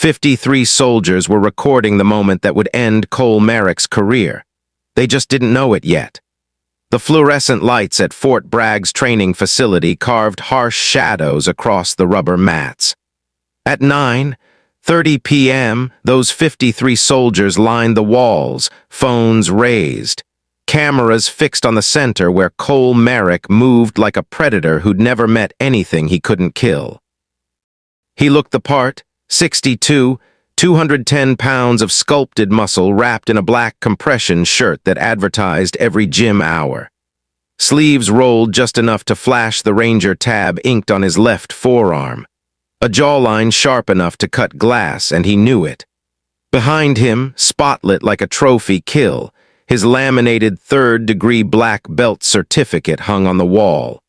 53 soldiers were recording the moment that would end Cole Merrick's career. They just didn't know it yet. The fluorescent lights at Fort Bragg's training facility carved harsh shadows across the rubber mats. At 9:30 p.m., those 53 soldiers lined the walls, phones raised, cameras fixed on the center where Cole Merrick moved like a predator who'd never met anything he couldn't kill. He looked the part, 6'2", 210 pounds of sculpted muscle wrapped in a black compression shirt that advertised every gym hour. Sleeves rolled just enough to flash the Ranger tab inked on his left forearm. A jawline sharp enough to cut glass, and he knew it. Behind him, spotlit like a trophy kill, his laminated third-degree black belt certificate hung on the wall.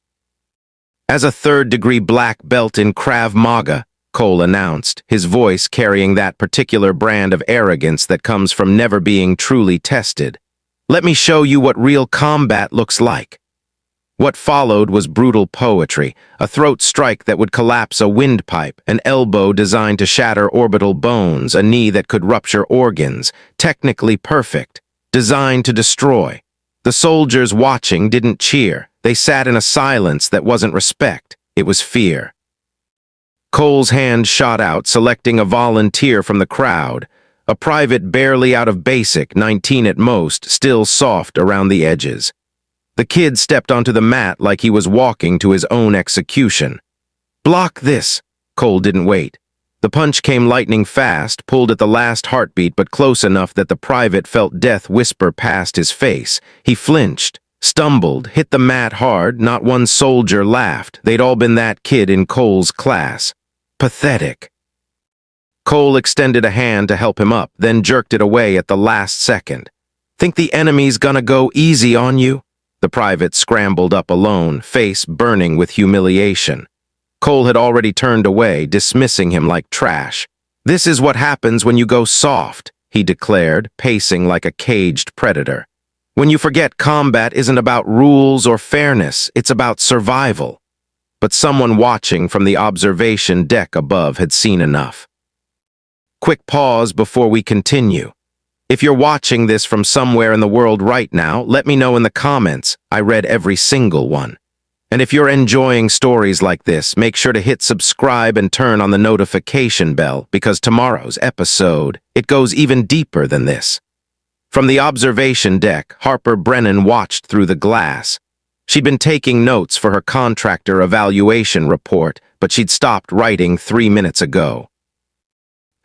As a third-degree black belt in Krav Maga, Cole announced, his voice carrying that particular brand of arrogance that comes from never being truly tested. Let me show you what real combat looks like. What followed was brutal poetry, a throat strike that would collapse a windpipe, an elbow designed to shatter orbital bones, a knee that could rupture organs, technically perfect, designed to destroy. The soldiers watching didn't cheer. They sat in a silence that wasn't respect, it was fear. Cole's hand shot out, selecting a volunteer from the crowd, a private barely out of basic, 19 at most, still soft around the edges. The kid stepped onto the mat like he was walking to his own execution. Block this! Cole didn't wait. The punch came lightning fast, pulled at the last heartbeat but close enough that the private felt death whisper past his face. He flinched, stumbled, hit the mat hard. Not one soldier laughed. They'd all been that kid in Cole's class. Pathetic. Cole extended a hand to help him up, then jerked it away at the last second. Think the enemy's gonna go easy on you? The private scrambled up alone, face burning with humiliation. Cole had already turned away, dismissing him like trash. This is what happens when you go soft, he declared, pacing like a caged predator. When you forget combat isn't about rules or fairness, it's about survival. But someone watching from the observation deck above had seen enough. Quick pause before we continue. If you're watching this from somewhere in the world right now, let me know in the comments. I read every single one. And if you're enjoying stories like this, make sure to hit subscribe and turn on the notification bell, because tomorrow's episode, it goes even deeper than this. From the observation deck, Harper Brennan watched through the glass. She'd been taking notes for her contractor evaluation report, but she'd stopped writing 3 minutes ago.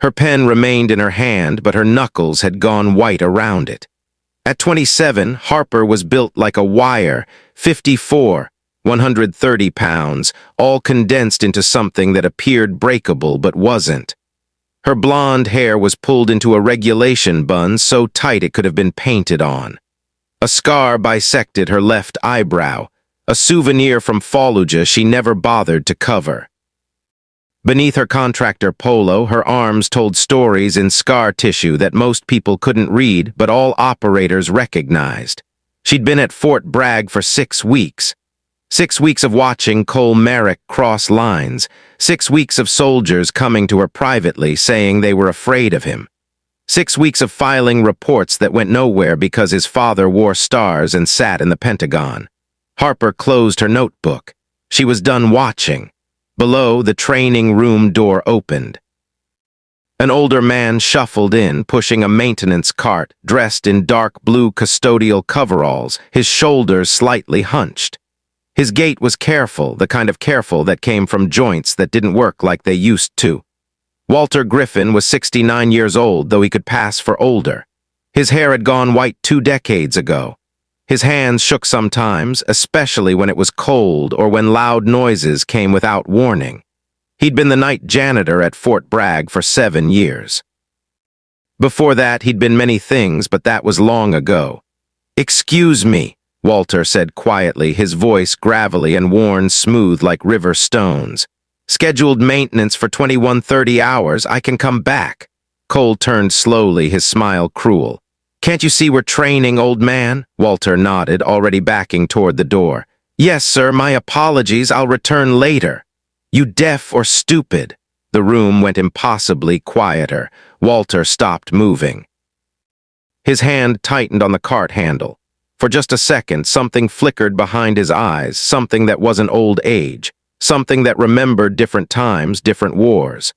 Her pen remained in her hand, but her knuckles had gone white around it. At 27, Harper was built like a wire, 54, 130 pounds, all condensed into something that appeared breakable but wasn't. Her blonde hair was pulled into a regulation bun so tight it could have been painted on. A scar bisected her left eyebrow, a souvenir from Fallujah she never bothered to cover. Beneath her contractor polo, her arms told stories in scar tissue that most people couldn't read, but all operators recognized. She'd been at Fort Bragg for 6 weeks. 6 weeks of watching Cole Merrick cross lines. 6 weeks of soldiers coming to her privately saying they were afraid of him. 6 weeks of filing reports that went nowhere because his father wore stars and sat in the Pentagon. Harper closed her notebook. She was done watching. Below, the training room door opened. An older man shuffled in, pushing a maintenance cart, dressed in dark blue custodial coveralls, his shoulders slightly hunched. His gait was careful, the kind of careful that came from joints that didn't work like they used to. Walter Griffin was 69 years old, though he could pass for older. His hair had gone white 2 decades ago. His hands shook sometimes, especially when it was cold or when loud noises came without warning. He'd been the night janitor at Fort Bragg for 7 years. Before that, he'd been many things, but that was long ago. "Excuse me," Walter said quietly, his voice gravelly and worn smooth like river stones. "Scheduled maintenance for 21:30 hours. I can come back." Cole turned slowly, his smile cruel. "Can't you see we're training, old man?" Walter nodded, already backing toward the door. "Yes, sir, my apologies, I'll return later." "You deaf or stupid?" The room went impossibly quieter. Walter stopped moving. His hand tightened on the cart handle. For just a second, something flickered behind his eyes, something that wasn't old age, something that remembered different times, different wars.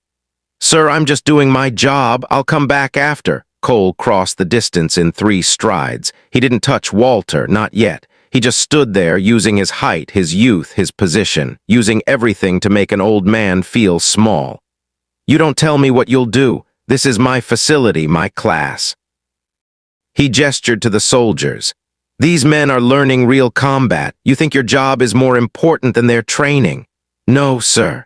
"Sir, I'm just doing my job. I'll come back after." Cole crossed the distance in 3 strides. He didn't touch Walter, not yet. He just stood there, using his height, his youth, his position, using everything to make an old man feel small. "You don't tell me what you'll do. This is my facility, my class." He gestured to the soldiers. "These men are learning real combat. You think your job is more important than their training?" "No, sir."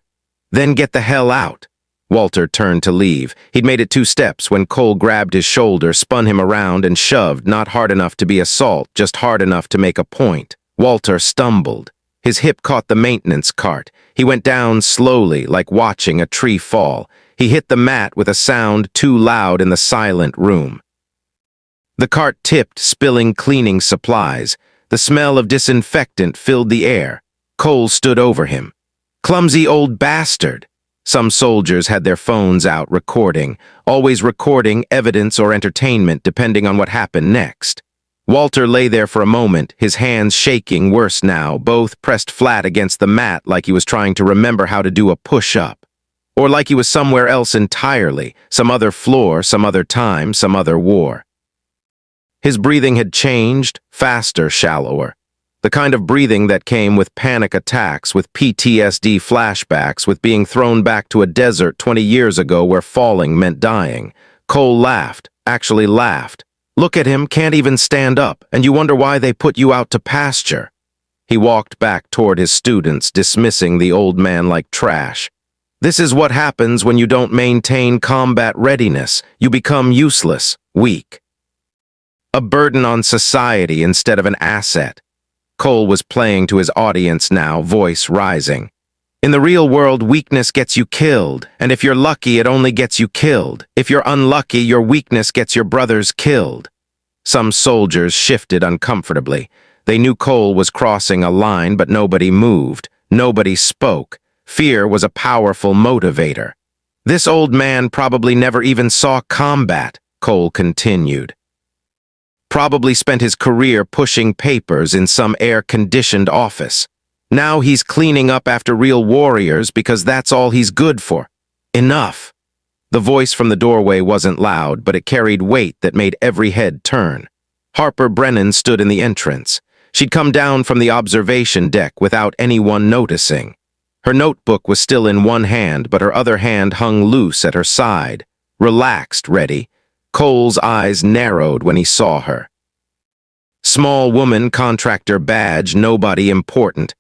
"Then get the hell out." Walter turned to leave. He'd made it 2 steps when Cole grabbed his shoulder, spun him around, and shoved, not hard enough to be assault, just hard enough to make a point. Walter stumbled. His hip caught the maintenance cart. He went down slowly, like watching a tree fall. He hit the mat with a sound too loud in the silent room. The cart tipped, spilling cleaning supplies. The smell of disinfectant filled the air. Cole stood over him. "Clumsy old bastard." Some soldiers had their phones out recording, always recording evidence or entertainment depending on what happened next. Walter lay there for a moment, his hands shaking worse now, both pressed flat against the mat like he was trying to remember how to do a push-up. Or like he was somewhere else entirely, some other floor, some other time, some other war. His breathing had changed, faster, shallower. The kind of breathing that came with panic attacks, with PTSD flashbacks, with being thrown back to a desert 20 years ago where falling meant dying. Cole laughed, actually laughed. "Look at him, can't even stand up, and you wonder why they put you out to pasture." He walked back toward his students, dismissing the old man like trash. "This is what happens when you don't maintain combat readiness. You become useless, weak. A burden on society instead of an asset." Cole was playing to his audience now, voice rising. "In the real world, weakness gets you killed, and if you're lucky, it only gets you killed. If you're unlucky, your weakness gets your brothers killed." Some soldiers shifted uncomfortably. They knew Cole was crossing a line, but nobody moved. Nobody spoke. Fear was a powerful motivator. "This old man probably never even saw combat," Cole continued. "Probably spent his career pushing papers in some air-conditioned office. Now he's cleaning up after real warriors because that's all he's good for. Enough." The voice from the doorway wasn't loud, but it carried weight that made every head turn. Harper Brennan stood in the entrance. She'd come down from the observation deck without anyone noticing. Her notebook was still in one hand, but her other hand hung loose at her side. Relaxed, ready. Cole's eyes narrowed when he saw her. Small woman, contractor badge, nobody important.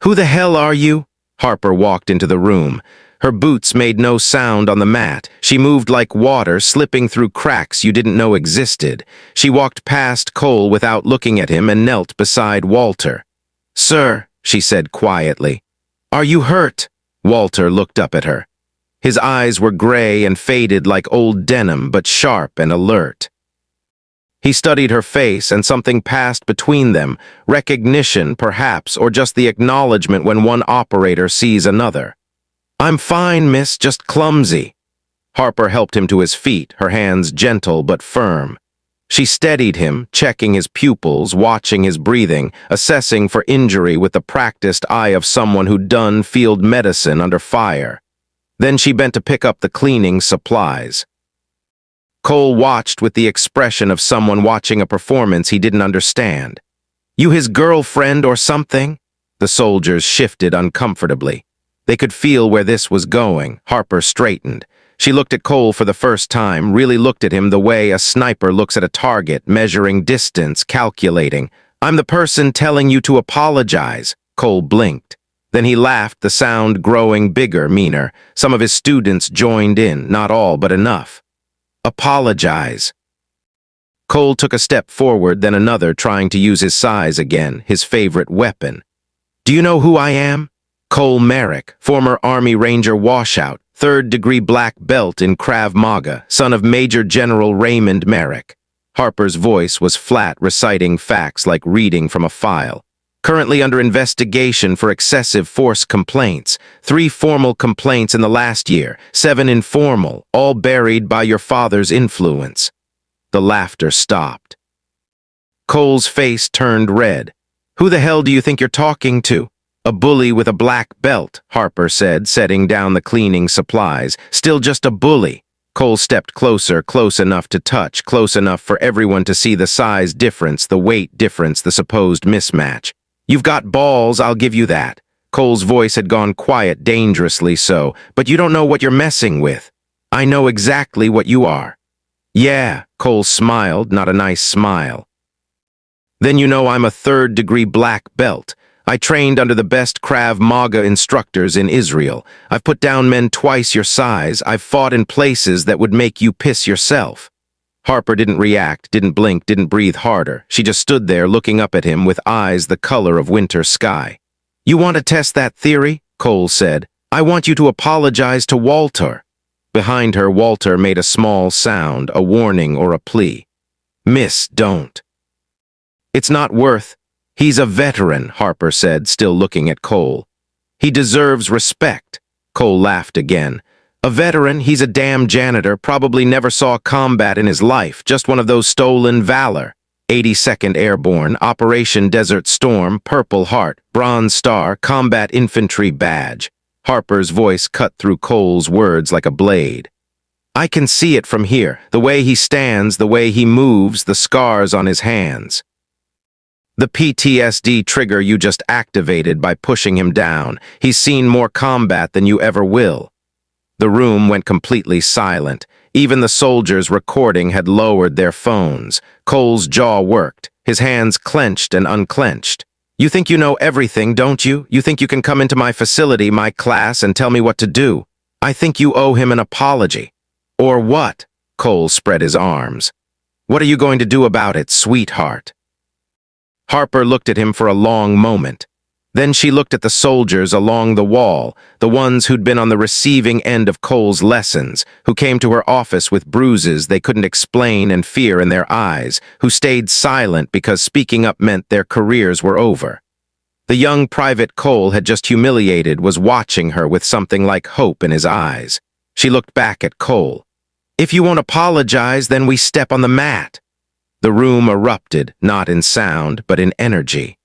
"Who the hell are you?" Harper walked into the room. Her boots made no sound on the mat. She moved like water, slipping through cracks you didn't know existed. She walked past Cole without looking at him and knelt beside Walter. "Sir," she said quietly. "Are you hurt?" Walter looked up at her. His eyes were gray and faded like old denim, but sharp and alert. He studied her face, and something passed between them, recognition, perhaps, or just the acknowledgement when one operator sees another. "I'm fine, miss, just clumsy." Harper helped him to his feet, her hands gentle but firm. She steadied him, checking his pupils, watching his breathing, assessing for injury with the practiced eye of someone who'd done field medicine under fire. Then she bent to pick up the cleaning supplies. Cole watched with the expression of someone watching a performance he didn't understand. "You his girlfriend or something?" The soldiers shifted uncomfortably. They could feel where this was going. Harper straightened. She looked at Cole for the first time, really looked at him the way a sniper looks at a target, measuring distance, calculating. "I'm the person telling you to apologize." Cole blinked. Then he laughed, the sound growing bigger, meaner. Some of his students joined in, not all, but enough. "Apologize." Cole took a step forward, then another, trying to use his size again, his favorite weapon. "Do you know who I am?" "Cole Merrick, former Army Ranger washout, 3rd-degree black belt in Krav Maga, son of Major General Raymond Merrick." Harper's voice was flat, reciting facts like reading from a file. Currently under investigation for excessive force complaints. 3 formal complaints in the last year, 7 informal, all buried by your father's influence." The laughter stopped. Cole's face turned red. "Who the hell do you think you're talking to?" "A bully with a black belt," Harper said, setting down the cleaning supplies. "Still just a bully." Cole stepped closer, close enough to touch, close enough for everyone to see the size difference, the weight difference, the supposed mismatch. "You've got balls, I'll give you that." Cole's voice had gone quiet, dangerously so, "but you don't know what you're messing with. I know exactly what you are." "Yeah," Cole smiled, not a nice smile. "Then you know I'm a 3rd-degree black belt. I trained under the best Krav Maga instructors in Israel. I've put down men twice your size. I've fought in places that would make you piss yourself." Harper didn't react, didn't blink, didn't breathe harder. She just stood there looking up at him with eyes the color of winter sky. "You want to test that theory?" Cole said. "I want you to apologize to Walter." Behind her, Walter made a small sound, a warning or a plea. "Miss, don't." "It's not worth." "He's a veteran," Harper said, still looking at Cole. "He deserves respect." Cole laughed again. "A veteran, he's a damn janitor, probably never saw combat in his life, just one of those stolen valor. 82nd Airborne, Operation Desert Storm, Purple Heart, Bronze Star, Combat Infantry Badge." Harper's voice cut through Cole's words like a blade. "I can see it from here, the way he stands, the way he moves, the scars on his hands. The PTSD trigger you just activated by pushing him down. He's seen more combat than you ever will." The room went completely silent. Even the soldiers recording had lowered their phones. Cole's jaw worked, his hands clenched and unclenched. "You think you know everything, don't you? You think you can come into my facility, my class, and tell me what to do? I think you owe him an apology." "Or what?" Cole spread his arms. "What are you going to do about it, sweetheart?" Harper looked at him for a long moment. Then she looked at the soldiers along the wall, the ones who'd been on the receiving end of Cole's lessons, who came to her office with bruises they couldn't explain and fear in their eyes, who stayed silent because speaking up meant their careers were over. The young Private Cole had just humiliated, was watching her with something like hope in his eyes. She looked back at Cole. "If you won't apologize, then we step on the mat." The room erupted, not in sound, but in energy.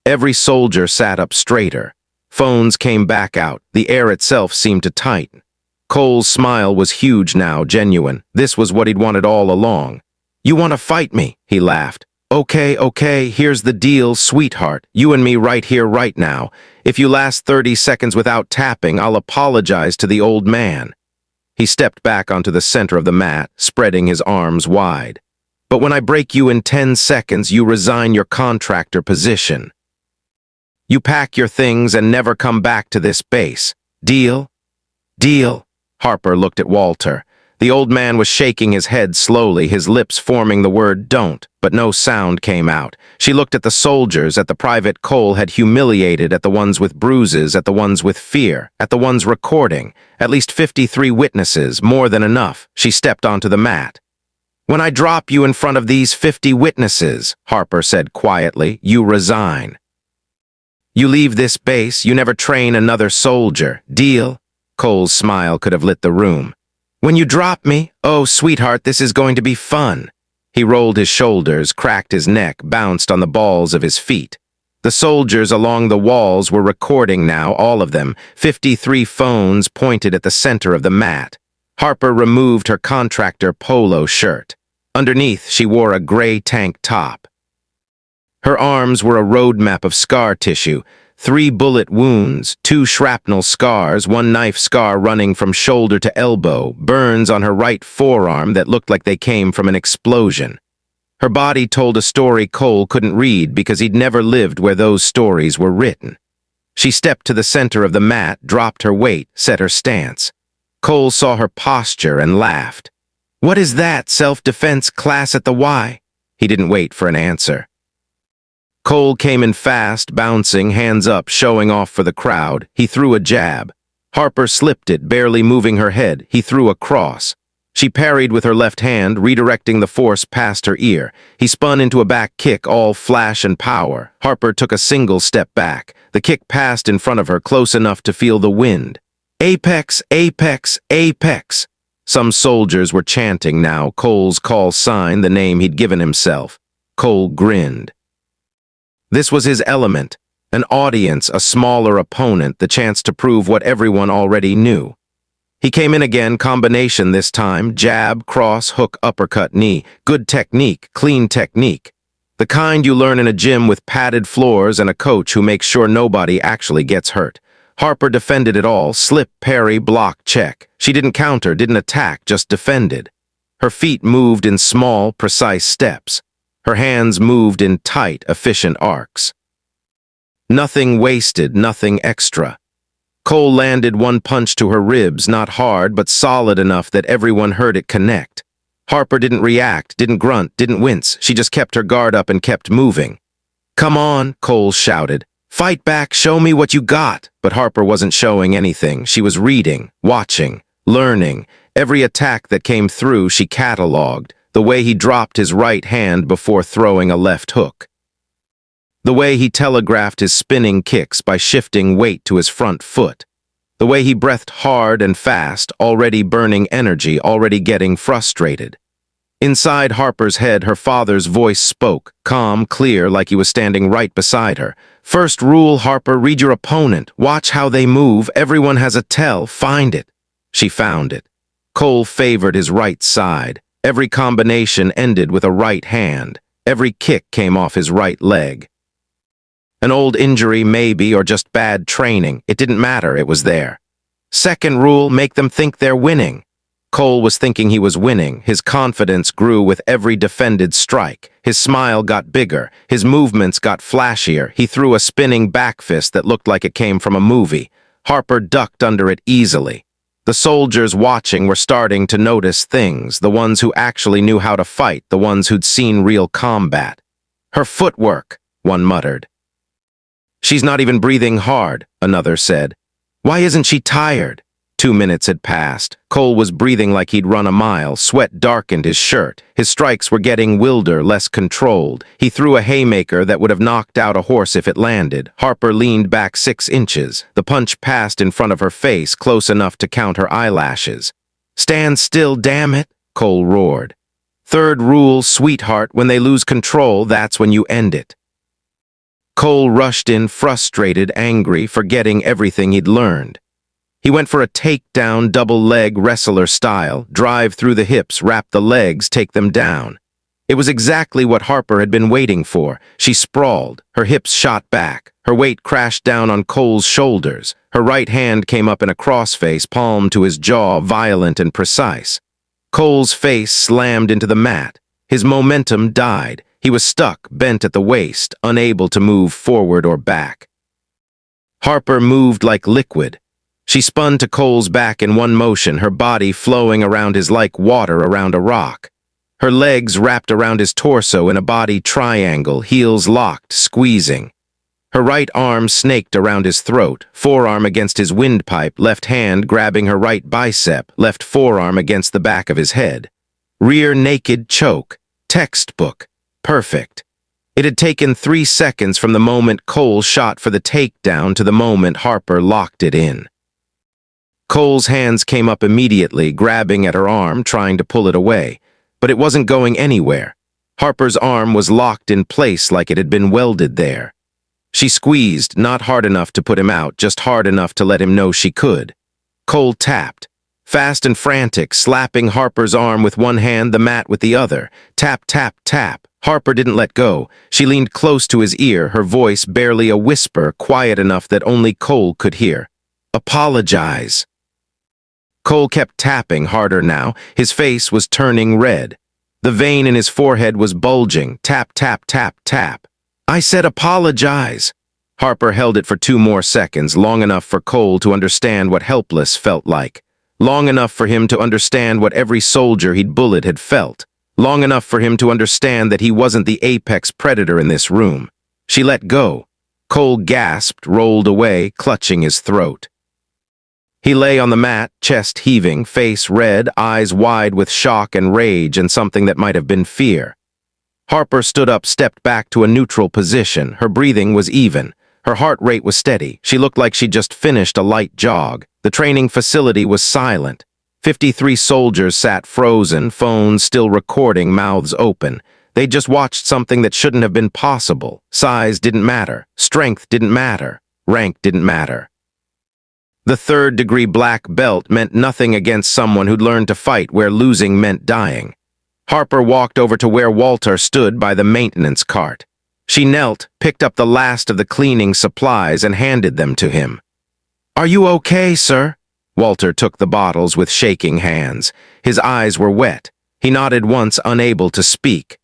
Every soldier sat up straighter. Phones came back out. The air itself seemed to tighten. Cole's smile was huge now, genuine. This was what he'd wanted all along. "You want to fight me?" he laughed. Okay, here's the deal, sweetheart. You and me right here, right now. If you last 30 seconds without tapping, I'll apologize to the old man." He stepped back onto the center of the mat, spreading his arms wide. "But when I break you in 10 seconds, you resign your contractor position. You pack your things and never come back to this base. Deal?" "Deal." Harper looked at Walter. The old man was shaking his head slowly, his lips forming the word "don't," but no sound came out. She looked at the soldiers, at the Private Cole had humiliated, at the ones with bruises, at the ones with fear, at the ones recording. At least 53 witnesses, more than enough. She stepped onto the mat. "When I drop you in front of these 50 witnesses," Harper said quietly, "you resign. You leave this base, you never train another soldier. Deal?" Cole's smile could have lit the room. "When you drop me, oh, sweetheart, this is going to be fun." He rolled his shoulders, cracked his neck, bounced on the balls of his feet. The soldiers along the walls were recording now, all of them, 53 phones pointed at the center of the mat. Harper removed her contractor polo shirt. Underneath, she wore a gray tank top. Her arms were a roadmap of scar tissue, 3 bullet wounds, 2 shrapnel scars, 1 knife scar running from shoulder to elbow, burns on her right forearm that looked like they came from an explosion. Her body told a story Cole couldn't read because he'd never lived where those stories were written. She stepped to the center of the mat, dropped her weight, set her stance. Cole saw her posture and laughed. "What is that, self-defense class at the Y?" He didn't wait for an answer. Cole came in fast, bouncing, hands up, showing off for the crowd. He threw a jab. Harper slipped it, barely moving her head. He threw a cross. She parried with her left hand, redirecting the force past her ear. He spun into a back kick, all flash and power. Harper took a single step back. The kick passed in front of her, close enough to feel the wind. Apex, apex, apex. Some soldiers were chanting now, Cole's call sign, the name he'd given himself. Cole grinned. This was his element. An audience, a smaller opponent, the chance to prove what everyone already knew. He came in again, combination this time, jab, cross, hook, uppercut, knee. Good technique, clean technique. The kind you learn in a gym with padded floors and a coach who makes sure nobody actually gets hurt. Harper defended it all, slip, parry, block, check. She didn't counter, didn't attack, just defended. Her feet moved in small, precise steps. Her hands moved in tight, efficient arcs. Nothing wasted, nothing extra. Cole landed one punch to her ribs, not hard, but solid enough that everyone heard it connect. Harper didn't react, didn't grunt, didn't wince. She just kept her guard up and kept moving. "Come on," Cole shouted. "Fight back, show me what you got." But Harper wasn't showing anything. She was reading, watching, learning. Every attack that came through, she cataloged. The way he dropped his right hand before throwing a left hook. The way he telegraphed his spinning kicks by shifting weight to his front foot. The way he breathed hard and fast, already burning energy, already getting frustrated. Inside Harper's head, her father's voice spoke, calm, clear, like he was standing right beside her. "First rule, Harper, read your opponent. Watch how they move. Everyone has a tell. Find it." She found it. Cole favored his right side. Every combination ended with a right hand. Every kick came off his right leg. An old injury, maybe, or just bad training. It didn't matter, it was there. Second rule, make them think they're winning. Cole was thinking he was winning. His confidence grew with every defended strike. His smile got bigger. His movements got flashier. He threw a spinning back fist that looked like it came from a movie. Harper ducked under it easily. The soldiers watching were starting to notice things, the ones who actually knew how to fight, the ones who'd seen real combat. "Her footwork," one muttered. "She's not even breathing hard," another said. "Why isn't she tired?" 2 minutes had passed. Cole was breathing like he'd run a mile. Sweat darkened his shirt. His strikes were getting wilder, less controlled. He threw a haymaker that would have knocked out a horse if it landed. Harper leaned back 6 inches. The punch passed in front of her face, close enough to count her eyelashes. "Stand still, damn it," Cole roared. "Third rule, sweetheart, when they lose control, that's when you end it." Cole rushed in, frustrated, angry, forgetting everything he'd learned. He went for a takedown, double-leg wrestler style, drive through the hips, wrap the legs, take them down. It was exactly what Harper had been waiting for. She sprawled, her hips shot back, her weight crashed down on Cole's shoulders. Her right hand came up in a crossface, palm to his jaw, violent and precise. Cole's face slammed into the mat. His momentum died. He was stuck, bent at the waist, unable to move forward or back. Harper moved like liquid. She spun to Cole's back in one motion, her body flowing around his like water around a rock. Her legs wrapped around his torso in a body triangle, heels locked, squeezing. Her right arm snaked around his throat, forearm against his windpipe, left hand grabbing her right bicep, left forearm against the back of his head. Rear naked choke. Textbook. Perfect. It had taken 3 seconds from the moment Cole shot for the takedown to the moment Harper locked it in. Cole's hands came up immediately, grabbing at her arm, trying to pull it away. But it wasn't going anywhere. Harper's arm was locked in place like it had been welded there. She squeezed, not hard enough to put him out, just hard enough to let him know she could. Cole tapped. Fast and frantic, slapping Harper's arm with one hand, the mat with the other. Tap, tap, tap. Harper didn't let go. She leaned close to his ear, her voice barely a whisper, quiet enough that only Cole could hear. "Apologize." Cole kept tapping harder now. His face was turning red. The vein in his forehead was bulging. Tap, tap, tap, tap. "I said apologize." Harper held it for 2 more seconds, long enough for Cole to understand what helpless felt like. Long enough for him to understand what every soldier he'd bullied had felt. Long enough for him to understand that he wasn't the apex predator in this room. She let go. Cole gasped, rolled away, clutching his throat. He lay on the mat, chest heaving, face red, eyes wide with shock and rage and something that might have been fear. Harper stood up, stepped back to a neutral position. Her breathing was even. Her heart rate was steady. She looked like she'd just finished a light jog. The training facility was silent. 53 soldiers sat frozen, phones still recording, mouths open. They'd just watched something that shouldn't have been possible. Size didn't matter. Strength didn't matter. Rank didn't matter. The third-degree black belt meant nothing against someone who'd learned to fight where losing meant dying. Harper walked over to where Walter stood by the maintenance cart. She knelt, picked up the last of the cleaning supplies and handed them to him. "Are you okay, sir?" Walter took the bottles with shaking hands. His eyes were wet. He nodded once, unable to speak.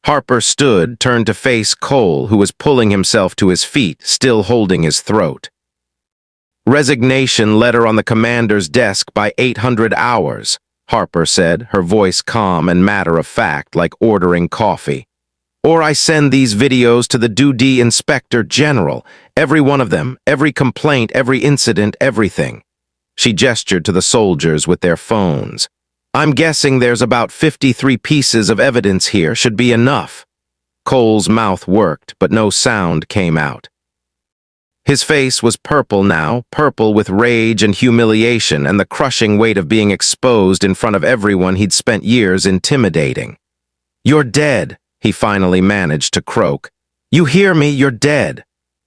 Harper stood, turned to face Cole, who was pulling himself to his feet, still holding his throat. "Resignation letter on the commander's desk by 800 hours, Harper said, her voice calm and matter-of-fact, like ordering coffee. "Or I send these videos to the duty inspector general, every one of them, every complaint, every incident, everything." She gestured to the soldiers with their phones. "I'm guessing there's about 53 pieces of evidence here, should be enough." Cole's mouth worked, but no sound came out. His face was purple now, purple with rage and humiliation and the crushing weight of being exposed in front of everyone he'd spent years intimidating. "You're dead," he finally managed to croak. "You hear me? You're dead."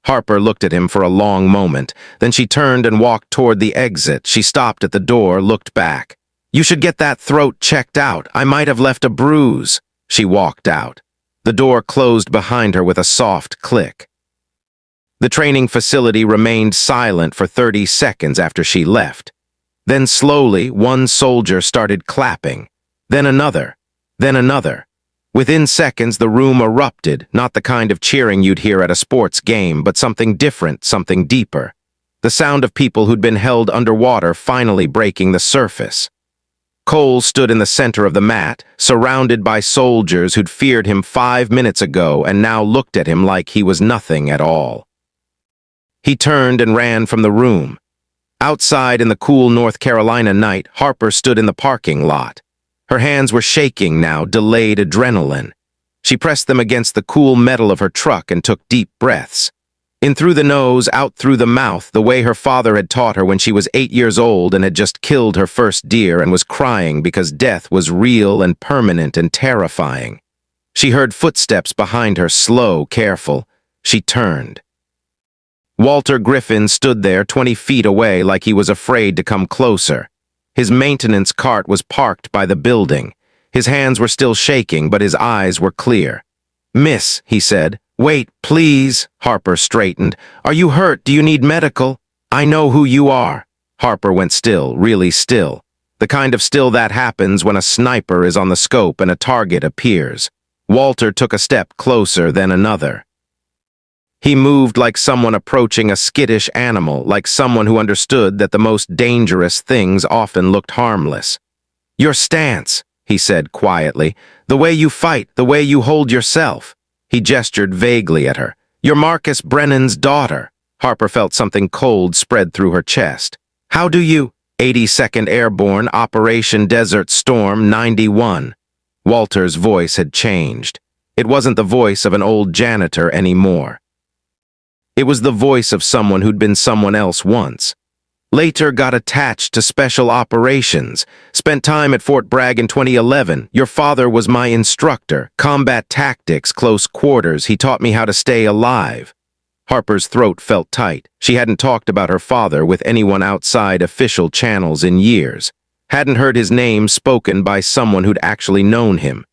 Harper looked at him for a long moment. Then she turned and walked toward the exit. She stopped at the door, looked back. "You should get that throat checked out. I might have left a bruise." She walked out. The door closed behind her with a soft click. The training facility remained silent for 30 seconds after she left. Then slowly, one soldier started clapping. Then another. Then another. Within seconds, the room erupted, not the kind of cheering you'd hear at a sports game, but something different, something deeper. The sound of people who'd been held underwater finally breaking the surface. Cole stood in the center of the mat, surrounded by soldiers who'd feared him 5 minutes ago and now looked at him like he was nothing at all. He turned and ran from the room. Outside in the cool North Carolina night, Harper stood in the parking lot. Her hands were shaking now, delayed adrenaline. She pressed them against the cool metal of her truck and took deep breaths. In through the nose, out through the mouth, the way her father had taught her when she was 8 years old and had just killed her first deer and was crying because death was real and permanent and terrifying. She heard footsteps behind her, slow, careful. She turned. Walter Griffin stood there 20 feet away like he was afraid to come closer. His maintenance cart was parked by the building. His hands were still shaking, but his eyes were clear. "Miss," he said. "Wait, please." Harper straightened. "Are you hurt? Do you need medical?" "I know who you are." Harper went still, really still. The kind of still that happens when a sniper is on the scope and a target appears. Walter took a step closer, then another. He moved like someone approaching a skittish animal, like someone who understood that the most dangerous things often looked harmless. "Your stance," he said quietly. "The way you fight, the way you hold yourself." He gestured vaguely at her. "You're Marcus Brennan's daughter." Harper felt something cold spread through her chest. "How do you—" 82nd Airborne, Operation Desert Storm 91. Walter's voice had changed. It wasn't the voice of an old janitor anymore. It was the voice of someone who'd been someone else once. Later got attached to special operations. Spent time at Fort Bragg in 2011. Your father was my instructor. Combat tactics, close quarters. He taught me how to stay alive. Harper's throat felt tight. She hadn't talked about her father with anyone outside official channels in years. Hadn't heard his name spoken by someone who'd actually known him.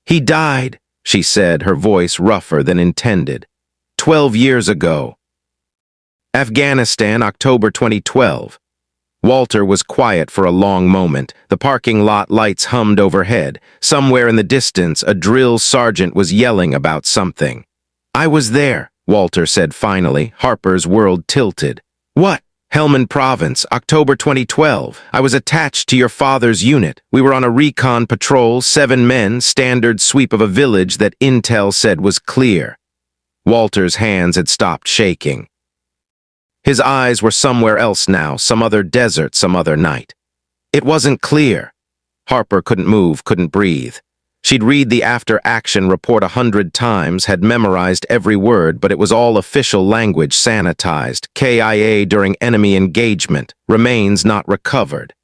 "He died," she said, her voice rougher than intended. 12 years ago. Afghanistan, October 2012. Walter was quiet for a long moment. The parking lot lights hummed overhead. Somewhere in the distance, a drill sergeant was yelling about something. "I was there," Walter said finally. Harper's world tilted. "What?" "Helmand Province, October 2012. I was attached to your father's unit. We were on a recon patrol, 7 men, standard sweep of a village that intel said was clear." Walter's hands had stopped shaking. His eyes were somewhere else now, some other desert, some other night. It wasn't clear. Harper couldn't move, couldn't breathe. She'd read the after-action report 100 times, had memorized every word, but it was all official language sanitized. KIA during enemy engagement. Remains not recovered.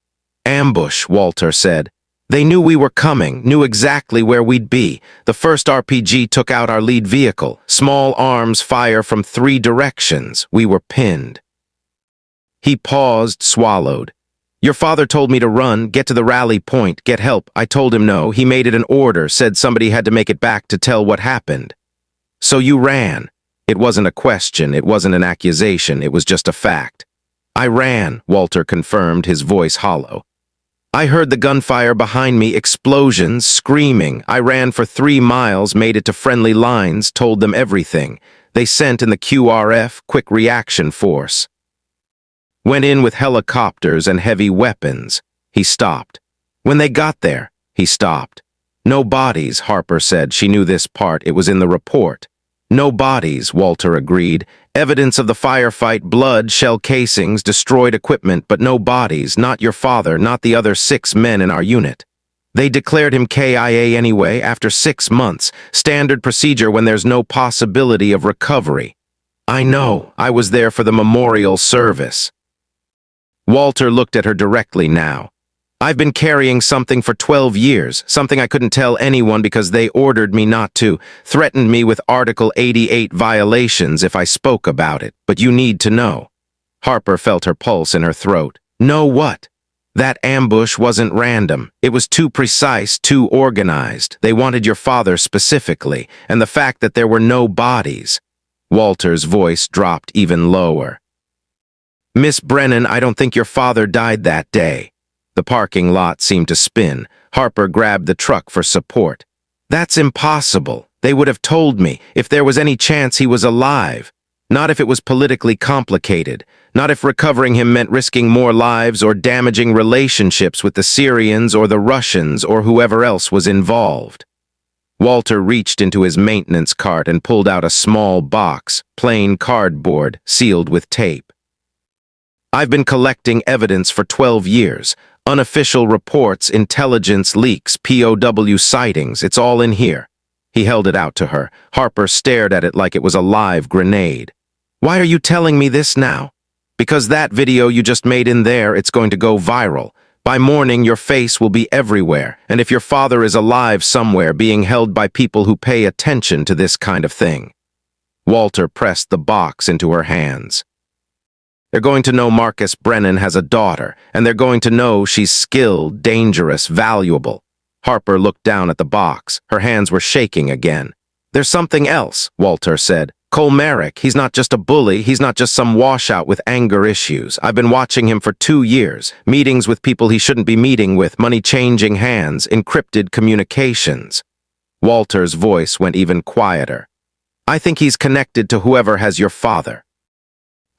Ambush, Walter said. They knew we were coming, knew exactly where we'd be. The first RPG took out our lead vehicle. Small arms fire from 3 directions. We were pinned. He paused, swallowed. Your father told me to run, get to the rally point, get help. I told him no. He made it an order, said somebody had to make it back to tell what happened. So you ran. It wasn't a question, it wasn't an accusation, it was just a fact. I ran, Walter confirmed, his voice hollow. I heard the gunfire behind me, explosions, screaming. I ran for 3 miles, made it to friendly lines, told them everything. They sent in the QRF, Quick Reaction Force. Went in with helicopters and heavy weapons. He stopped. When they got there, he stopped. No bodies, Harper said. She knew this part. It was in the report. No bodies, Walter agreed. Evidence of the firefight, blood, shell casings, destroyed equipment, but no bodies, not your father, not the other 6 men in our unit. They declared him KIA anyway, after 6 months, standard procedure when there's no possibility of recovery. I know, I was there for the memorial service. Walter looked at her directly now. I've been carrying something for 12 years, something I couldn't tell anyone because they ordered me not to, threatened me with Article 88 violations if I spoke about it, but you need to know. Harper felt her pulse in her throat. Know what? That ambush wasn't random. It was too precise, too organized. They wanted your father specifically, and the fact that there were no bodies. Walter's voice dropped even lower. Miss Brennan, I don't think your father died that day. The parking lot seemed to spin. Harper grabbed the truck for support. That's impossible. They would have told me if there was any chance he was alive. Not if it was politically complicated. Not if recovering him meant risking more lives or damaging relationships with the Syrians or the Russians or whoever else was involved. Walter reached into his maintenance cart and pulled out a small box, plain cardboard, sealed with tape. I've been collecting evidence for 12 years. Unofficial reports, intelligence leaks, POW sightings, it's all in here. He held it out to her. Harper stared at it like it was a live grenade. Why are you telling me this now? Because that video you just made in there, it's going to go viral. By morning, your face will be everywhere, and if your father is alive somewhere, being held by people who pay attention to this kind of thing. Walter pressed the box into her hands. They're going to know Marcus Brennan has a daughter, and they're going to know she's skilled, dangerous, valuable. Harper looked down at the box. Her hands were shaking again. There's something else, Walter said. Cole Merrick, he's not just a bully, he's not just some washout with anger issues. I've been watching him for 2 years. Meetings with people he shouldn't be meeting with, money changing hands, encrypted communications. Walter's voice went even quieter. I think he's connected to whoever has your father.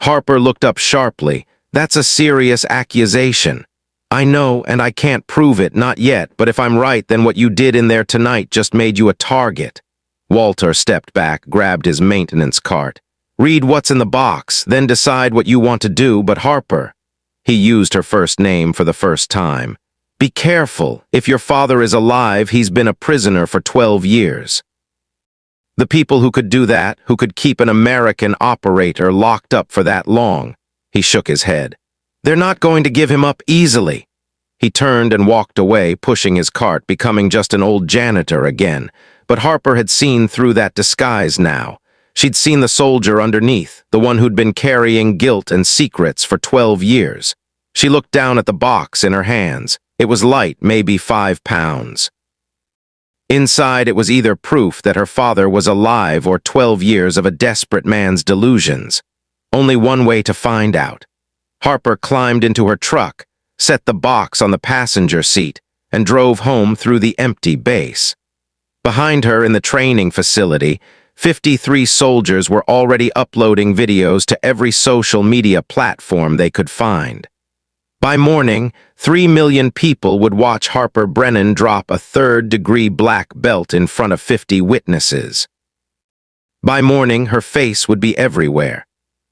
Harper looked up sharply. That's a serious accusation. I know, and I can't prove it, not yet, but if I'm right, then what you did in there tonight just made you a target. Walter stepped back, grabbed his maintenance cart. Read what's in the box, then decide what you want to do, but Harper. He used her first name for the first time. Be careful. If your father is alive, he's been a prisoner for 12 years. The people who could do that, who could keep an American operator locked up for that long. He shook his head. They're not going to give him up easily. He turned and walked away, pushing his cart, becoming just an old janitor again. But Harper had seen through that disguise now. She'd seen the soldier underneath, the one who'd been carrying guilt and secrets for 12 years. She looked down at the box in her hands. It was light, maybe 5 pounds. Inside, it was either proof that her father was alive or 12 years of a desperate man's delusions. Only one way to find out. Harper climbed into her truck, set the box on the passenger seat, and drove home through the empty base. Behind her in the training facility, 53 soldiers were already uploading videos to every social media platform they could find. By morning, 3 million people would watch Harper Brennan drop a 3rd-degree black belt in front of 50 witnesses. By morning, her face would be everywhere.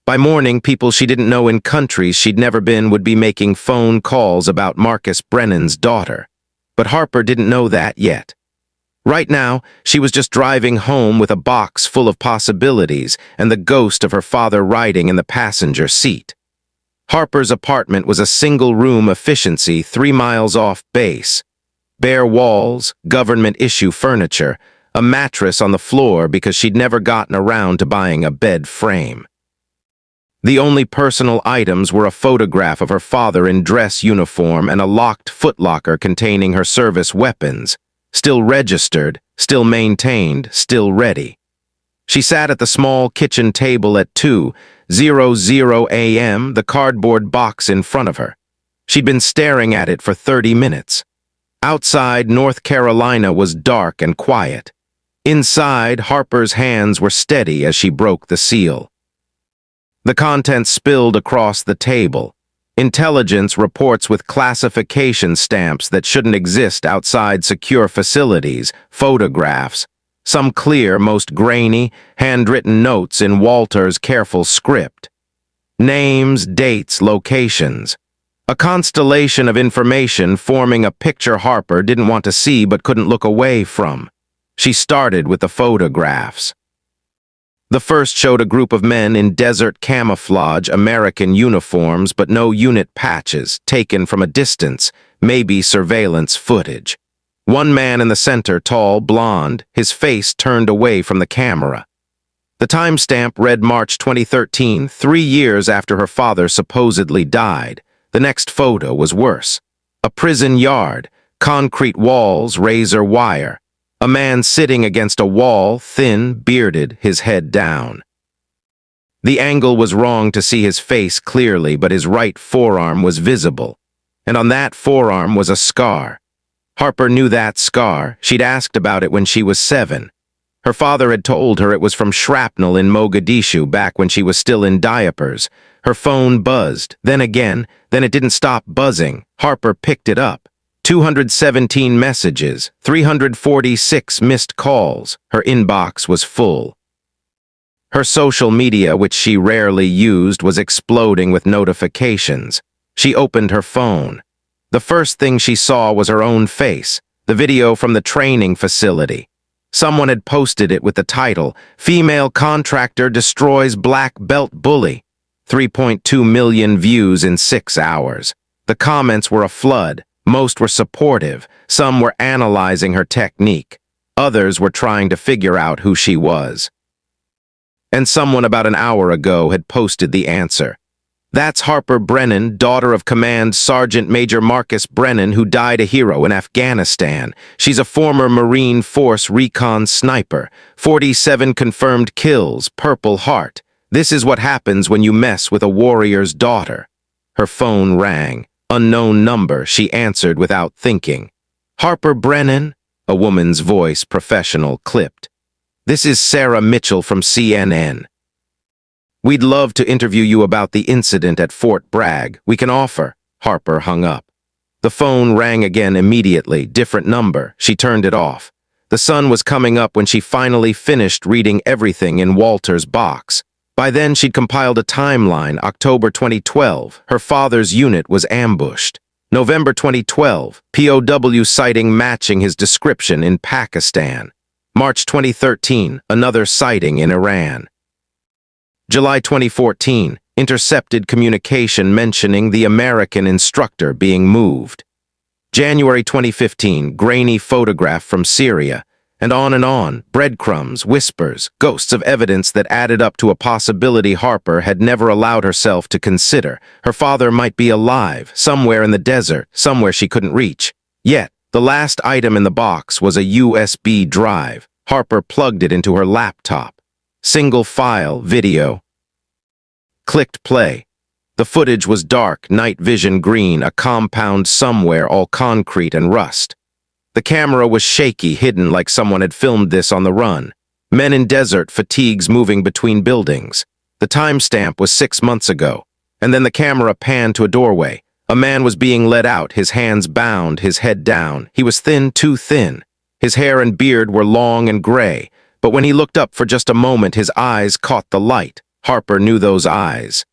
By morning, people she didn't know in countries she'd never been would be making phone calls about Marcus Brennan's daughter. But Harper didn't know that yet. Right now, she was just driving home with a box full of possibilities and the ghost of her father riding in the passenger seat. Harper's apartment was a single-room efficiency 3 miles off base. Bare walls, government-issue furniture, a mattress on the floor because she'd never gotten around to buying a bed frame. The only personal items were a photograph of her father in dress uniform and a locked footlocker containing her service weapons, still registered, still maintained, still ready. She sat at the small kitchen table at 2:00 a.m., the cardboard box in front of her. She'd been staring at it for 30 minutes. Outside, North Carolina was dark and quiet. Inside, Harper's hands were steady as she broke the seal. The contents spilled across the table. Intelligence reports with classification stamps that shouldn't exist outside secure facilities, photographs, some clear, most grainy, handwritten notes in Walter's careful script. Names, dates, locations. A constellation of information forming a picture Harper didn't want to see but couldn't look away from. She started with the photographs. The first showed a group of men in desert camouflage American uniforms but no unit patches, taken from a distance, maybe surveillance footage. One man in the center, tall, blonde, his face turned away from the camera. The timestamp read March 2013, 3 years after her father supposedly died. The next photo was worse. A prison yard, concrete walls, razor wire. A man sitting against a wall, thin, bearded, his head down. The angle was wrong to see his face clearly, but his right forearm was visible. And on that forearm was a scar. Harper knew that scar. She'd asked about it when she was 7. Her father had told her it was from shrapnel in Mogadishu back when she was still in diapers. Her phone buzzed, then again, then it didn't stop buzzing. Harper picked it up. 217 messages, 346 missed calls. Her inbox was full. Her social media, which she rarely used, was exploding with notifications. She opened her phone. The first thing she saw was her own face, the video from the training facility. Someone had posted it with the title, "Female Contractor Destroys Black Belt Bully." 3.2 million views in 6 hours. The comments were a flood. Most were supportive, some were analyzing her technique, others were trying to figure out who she was. And someone about an hour ago had posted the answer. That's Harper Brennan, daughter of Command Sergeant Major Marcus Brennan, who died a hero in Afghanistan. She's a former Marine Force recon sniper, 47 confirmed kills, Purple Heart. This is what happens when you mess with a warrior's daughter. Her phone rang. Unknown number, she answered without thinking. Harper Brennan? A woman's voice, professional, clipped. This is Sarah Mitchell from CNN. We'd love to interview you about the incident at Fort Bragg. We can offer. Harper hung up. The phone rang again immediately, different number. She turned it off. The sun was coming up when she finally finished reading everything in Walter's box. By then, she'd compiled a timeline. October 2012, her father's unit was ambushed. November 2012, POW sighting matching his description in Pakistan. March 2013, another sighting in Iran. July 2014, intercepted communication mentioning the American instructor being moved. January 2015, grainy photograph from Syria. And on, breadcrumbs, whispers, ghosts of evidence that added up to a possibility Harper had never allowed herself to consider. Her father might be alive, somewhere in the desert, somewhere she couldn't reach. Yet, the last item in the box was a USB drive. Harper plugged it into her laptop. Single file, video. Clicked play. The footage was dark, night vision green, a compound somewhere, all concrete and rust. The camera was shaky, hidden like someone had filmed this on the run. Men in desert, fatigues moving between buildings. The timestamp was 6 months ago. And then the camera panned to a doorway. A man was being led out, his hands bound, his head down. He was thin, too thin. His hair and beard were long and gray. But when he looked up for just a moment, his eyes caught the light. Harper knew those eyes.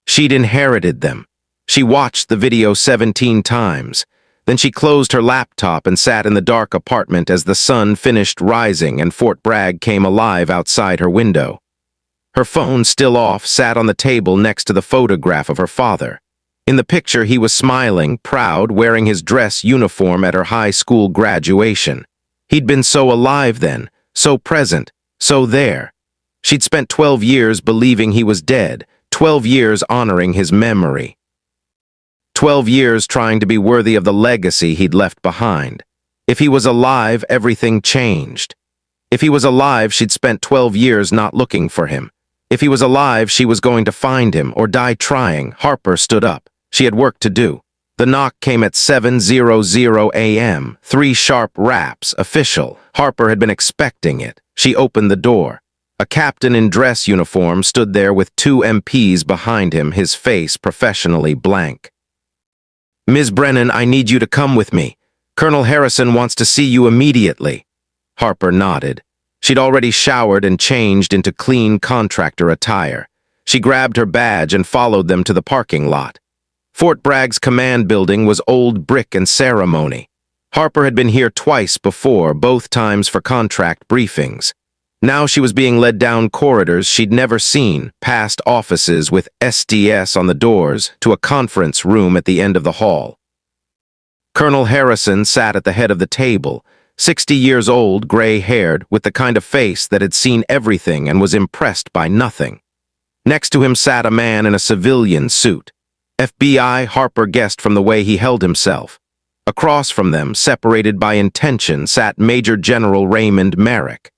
She'd inherited them. She watched the video 17 times. Then she closed her laptop and sat in the dark apartment as the sun finished rising and Fort Bragg came alive outside her window. Her phone, still off, sat on the table next to the photograph of her father. In the picture, he was smiling, proud, wearing his dress uniform at her high school graduation. He'd been so alive then, so present, so there. She'd spent 12 years believing he was dead, 12 years honoring his memory. 12 years trying to be worthy of the legacy he'd left behind. If he was alive, everything changed. If he was alive, she'd spent 12 years not looking for him. If he was alive, she was going to find him or die trying. Harper stood up. She had work to do. The knock came at 7:00 a.m. 3 sharp raps, official. Harper had been expecting it. She opened the door. A captain in dress uniform stood there with 2 MPs behind him, his face professionally blank. "Ms. Brennan, I need you to come with me. Colonel Harrison wants to see you immediately." Harper nodded. She'd already showered and changed into clean contractor attire. She grabbed her badge and followed them to the parking lot. Fort Bragg's command building was old brick and ceremony. Harper had been here twice before, both times for contract briefings. Now she was being led down corridors she'd never seen, past offices with SDS on the doors, to a conference room at the end of the hall. Colonel Harrison sat at the head of the table, 60 years old, gray-haired, with the kind of face that had seen everything and was impressed by nothing. Next to him sat a man in a civilian suit. FBI, Harper guessed from the way he held himself. Across from them, separated by intention, sat Major General Raymond Merrick.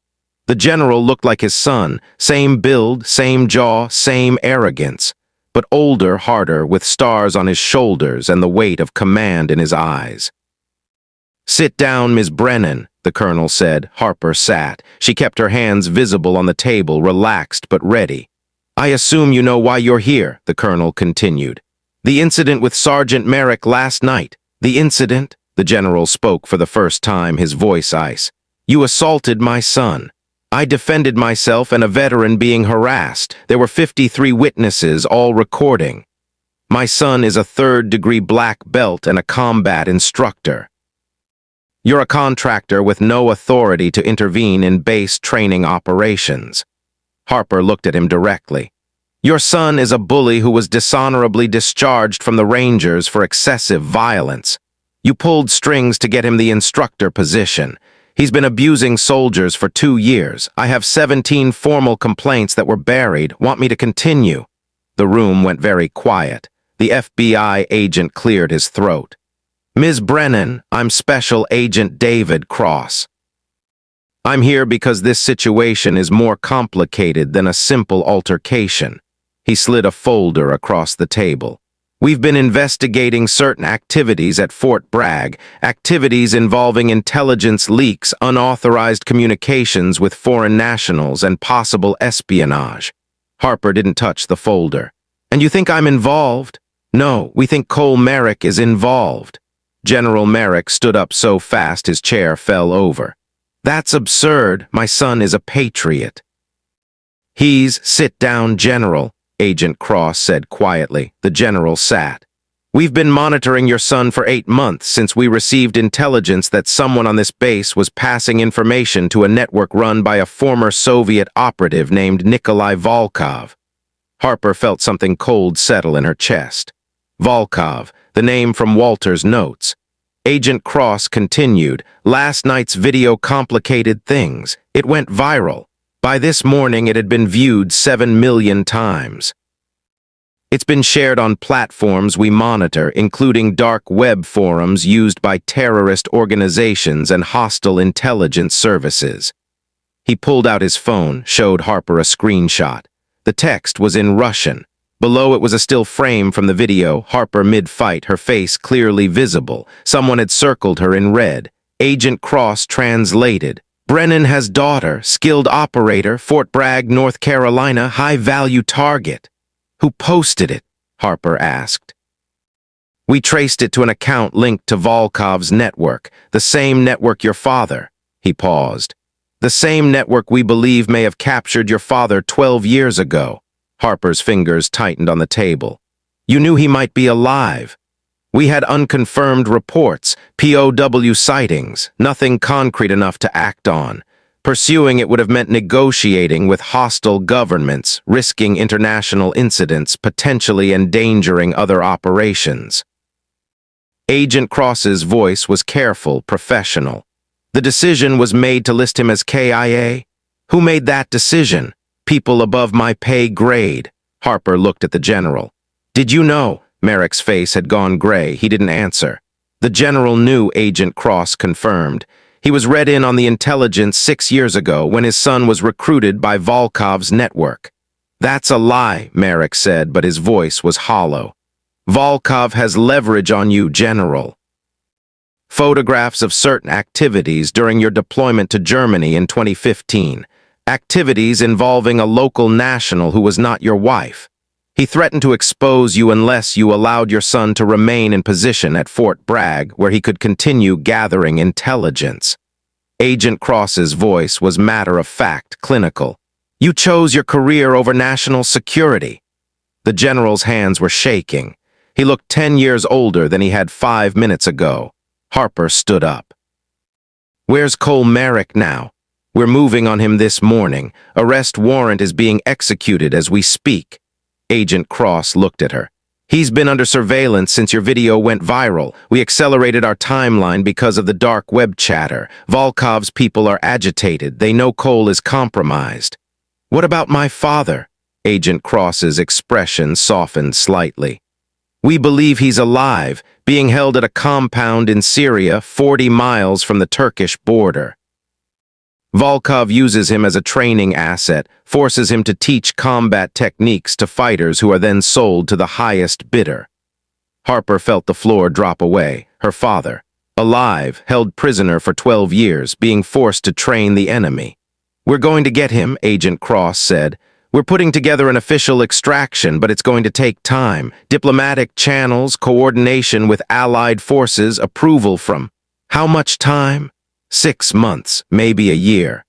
The general looked like his son, same build, same jaw, same arrogance, but older, harder, with stars on his shoulders and the weight of command in his eyes. "Sit down, Ms. Brennan," the colonel said. Harper sat. She kept her hands visible on the table, relaxed but ready. "I assume you know why you're here," the colonel continued. "The incident with Sergeant Merrick last night. The incident," the general spoke for the first time, his voice ice. "You assaulted my son. I defended myself and a veteran being harassed. There were 53 witnesses, all recording. My son is a 3rd-degree black belt and a combat instructor. You're a contractor with no authority to intervene in base training operations." Harper looked at him directly. "Your son is a bully who was dishonorably discharged from the Rangers for excessive violence. You pulled strings to get him the instructor position. He's been abusing soldiers for 2 years. I have 17 formal complaints that were buried. Want me to continue?" The room went very quiet. The FBI agent cleared his throat. "Ms. Brennan, I'm Special Agent David Cross. I'm here because this situation is more complicated than a simple altercation." He slid a folder across the table. "We've been investigating certain activities at Fort Bragg, activities involving intelligence leaks, unauthorized communications with foreign nationals, and possible espionage." Harper didn't touch the folder. "And you think I'm involved?" "No, we think Cole Merrick is involved." General Merrick stood up so fast his chair fell over. "That's absurd. My son is a patriot." Sit down, General," Agent Cross said quietly. The general sat. "We've been monitoring your son for 8 months since we received intelligence that someone on this base was passing information to a network run by a former Soviet operative named Nikolai Volkov." Harper felt something cold settle in her chest. Volkov, the name from Walter's notes. Agent Cross continued, "Last night's video complicated things. It went viral. By this morning, it had been viewed 7 million times. It's been shared on platforms we monitor, including dark web forums used by terrorist organizations and hostile intelligence services." He pulled out his phone, showed Harper a screenshot. The text was in Russian. Below it was a still frame from the video, Harper mid-fight, her face clearly visible. Someone had circled her in red. Agent Cross translated. "Brennan has daughter, skilled operator, Fort Bragg, North Carolina, high-value target." "Who posted it?" Harper asked. "We traced it to an account linked to Volkov's network, the same network your father." He paused. The same network we believe may have captured your father 12 years ago. Harper's fingers tightened on the table. You knew he might be alive. We had unconfirmed reports, POW sightings, nothing concrete enough to act on. Pursuing it would have meant negotiating with hostile governments, risking international incidents, potentially endangering other operations. Agent Cross's voice was careful, professional. The decision was made to list him as KIA? Who made that decision? People above my pay grade. Harper looked at the general. Did you know? Merrick's face had gone gray. He didn't answer. The general knew, Agent Cross confirmed. He was read in on the intelligence 6 years ago when his son was recruited by Volkov's network. That's a lie, Merrick said, but his voice was hollow. Volkov has leverage on you, General. Photographs of certain activities during your deployment to Germany in 2015. Activities involving a local national who was not your wife. He threatened to expose you unless you allowed your son to remain in position at Fort Bragg, where he could continue gathering intelligence. Agent Cross's voice was matter-of-fact, clinical. You chose your career over national security. The general's hands were shaking. He looked 10 years older than he had 5 minutes ago. Harper stood up. Where's Cole Merrick now? We're moving on him this morning. Arrest warrant is being executed as we speak. Agent Cross looked at her. He's been under surveillance since your video went viral. We accelerated our timeline because of the dark web chatter. Volkov's people are agitated. They know Cole is compromised. What about my father? Agent Cross's expression softened slightly. We believe he's alive, being held at a compound in Syria 40 miles from the Turkish border. Volkov uses him as a training asset, forces him to teach combat techniques to fighters who are then sold to the highest bidder. Harper felt the floor drop away. Her father, alive, held prisoner for 12 years, being forced to train the enemy. We're going to get him, Agent Cross said. We're putting together an official extraction, but it's going to take time. Diplomatic channels, coordination with allied forces, approval from. How much time? 6 months, maybe a year.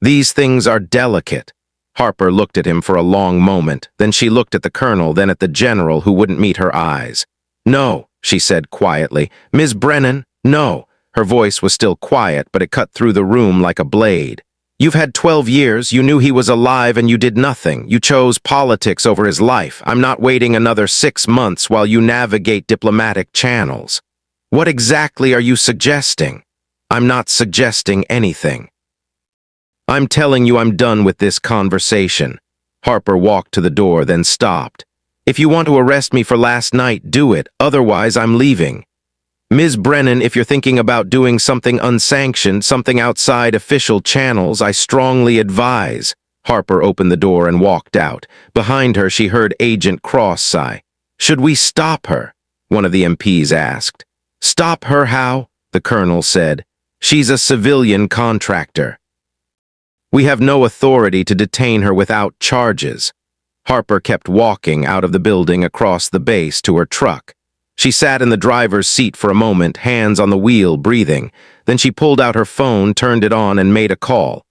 These things are delicate. Harper looked at him for a long moment. Then she looked at the colonel, then at the general, who wouldn't meet her eyes. No, she said quietly. Ms. Brennan, no. Her voice was still quiet, but it cut through the room like a blade. You've had 12 years, you knew he was alive and you did nothing. You chose politics over his life. I'm not waiting another 6 months while you navigate diplomatic channels. What exactly are you suggesting? I'm not suggesting anything. I'm telling you I'm done with this conversation. Harper walked to the door, then stopped. If you want to arrest me for last night, do it. Otherwise, I'm leaving. Ms. Brennan, if you're thinking about doing something unsanctioned, something outside official channels, I strongly advise. Harper opened the door and walked out. Behind her, she heard Agent Cross sigh. Should we stop her? One of the MPs asked. Stop her how? The colonel said. She's a civilian contractor. We have no authority to detain her without charges. Harper kept walking out of the building across the base to her truck. She sat in the driver's seat for a moment, hands on the wheel, breathing. Then she pulled out her phone, turned it on, and made a call.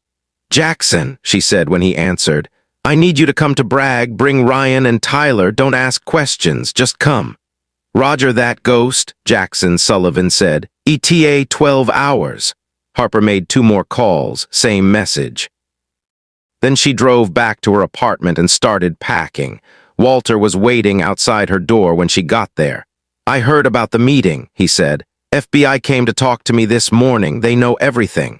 Jackson, she said when he answered, I need you to come to Bragg, bring Ryan and Tyler, don't ask questions, just come. Roger that, Ghost, Jackson Sullivan said. ETA 12 hours. Harper made 2 more calls, same message. Then she drove back to her apartment and started packing. Walter was waiting outside her door when she got there. I heard about the meeting, he said. FBI came to talk to me this morning. They know everything.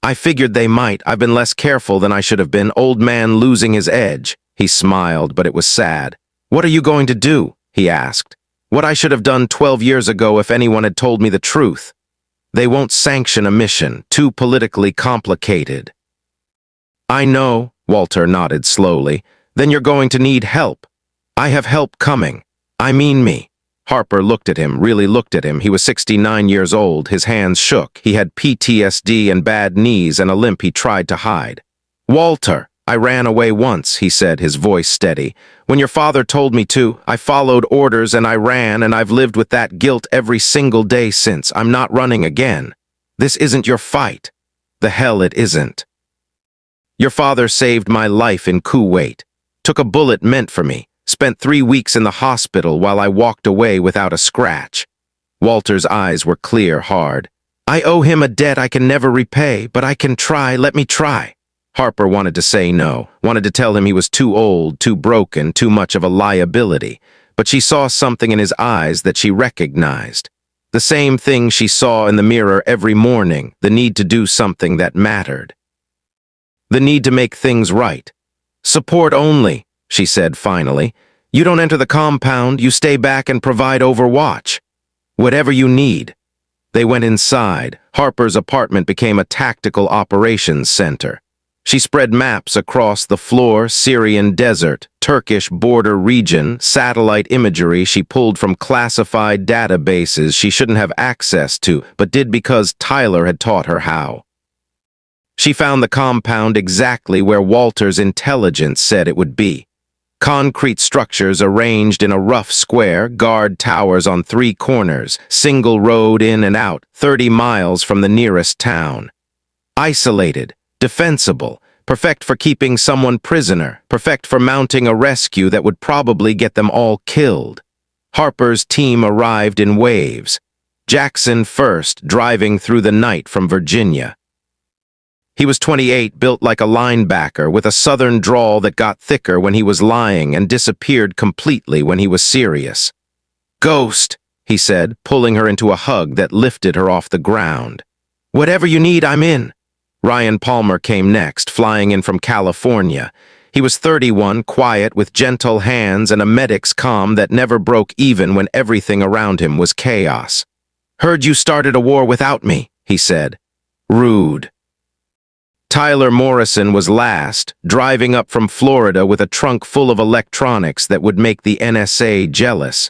I figured they might. I've been less careful than I should have been. Old man losing his edge. He smiled, but it was sad. What are you going to do? He asked. What I should have done 12 years ago if anyone had told me the truth. They won't sanction a mission, too politically complicated. I know, Walter nodded slowly. Then you're going to need help. I have help coming. I mean me. Harper looked at him, really looked at him. He was 69 years old. His hands shook. He had PTSD and bad knees and a limp he tried to hide. Walter, I ran away once, he said, his voice steady. When your father told me to, I followed orders and I ran, and I've lived with that guilt every single day since. I'm not running again. This isn't your fight. The hell it isn't. Your father saved my life in Kuwait, took a bullet meant for me, spent 3 weeks in the hospital while I walked away without a scratch. Walter's eyes were clear, hard. I owe him a debt I can never repay, but I can try, let me try. Harper wanted to say no, wanted to tell him he was too old, too broken, too much of a liability, but she saw something in his eyes that she recognized. The same thing she saw in the mirror every morning, the need to do something that mattered. The need to make things right. Support only, she said finally. You don't enter the compound, you stay back and provide overwatch. Whatever you need. They went inside. Harper's apartment became a tactical operations center. She spread maps across the floor, Syrian desert, Turkish border region, satellite imagery she pulled from classified databases she shouldn't have access to, but did because Tyler had taught her how. She found the compound exactly where Walter's intelligence said it would be. Concrete structures arranged in a rough square, guard towers on 3 corners, single road in and out, 30 miles from the nearest town. Isolated, defensible, perfect for keeping someone prisoner, perfect for mounting a rescue that would probably get them all killed. Harper's team arrived in waves. Jackson first, driving through the night from Virginia. He was 28, built like a linebacker, with a southern drawl that got thicker when he was lying and disappeared completely when he was serious. "Ghost," he said, pulling her into a hug that lifted her off the ground. "Whatever you need, I'm in." Ryan Palmer came next, flying in from California. He was 31, quiet, with gentle hands and a medic's calm that never broke even when everything around him was chaos. "Heard you started a war without me," he said. "Rude." Tyler Morrison was last, driving up from Florida with a trunk full of electronics that would make the NSA jealous.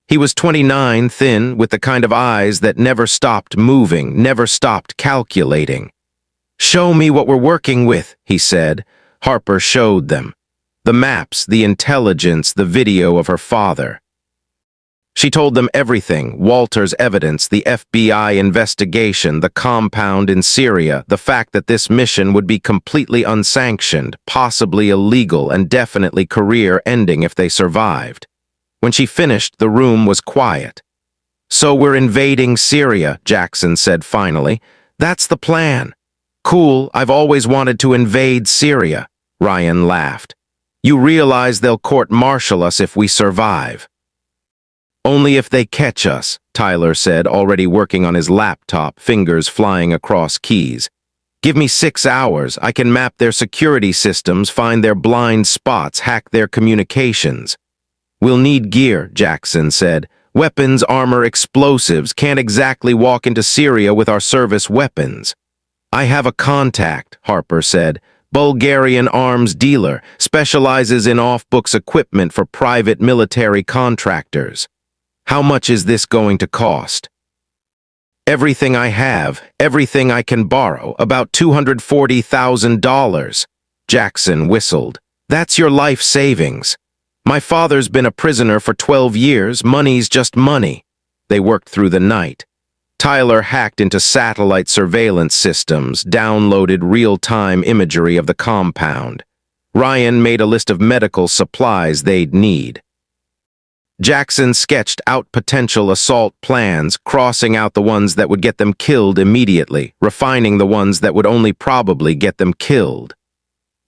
He was 29, thin, with the kind of eyes that never stopped moving, never stopped calculating. "Show me what we're working with," he said. Harper showed them. The maps, the intelligence, the video of her father. She told them everything, Walter's evidence, the FBI investigation, the compound in Syria, the fact that this mission would be completely unsanctioned, possibly illegal, and definitely career-ending if they survived. When she finished, the room was quiet. "So we're invading Syria," Jackson said finally. "That's the plan." "Cool, I've always wanted to invade Syria," Ryan laughed. "You realize they'll court-martial us if we survive." "Only if they catch us," Tyler said, already working on his laptop, fingers flying across keys. "Give me 6 hours. I can map their security systems, find their blind spots, hack their communications." "We'll need gear," Jackson said. "Weapons, armor, explosives. Can't exactly walk into Syria with our service weapons." "I have a contact," Harper said. "Bulgarian arms dealer, specializes in off-books equipment for private military contractors." "How much is this going to cost?" "Everything I have, everything I can borrow, about $240,000. Jackson whistled. "That's your life savings. My father's been a prisoner for 12 years, money's just money." They worked through the night. Tyler hacked into satellite surveillance systems, downloaded real-time imagery of the compound. Ryan made a list of medical supplies they'd need. Jackson sketched out potential assault plans, crossing out the ones that would get them killed immediately, refining the ones that would only probably get them killed.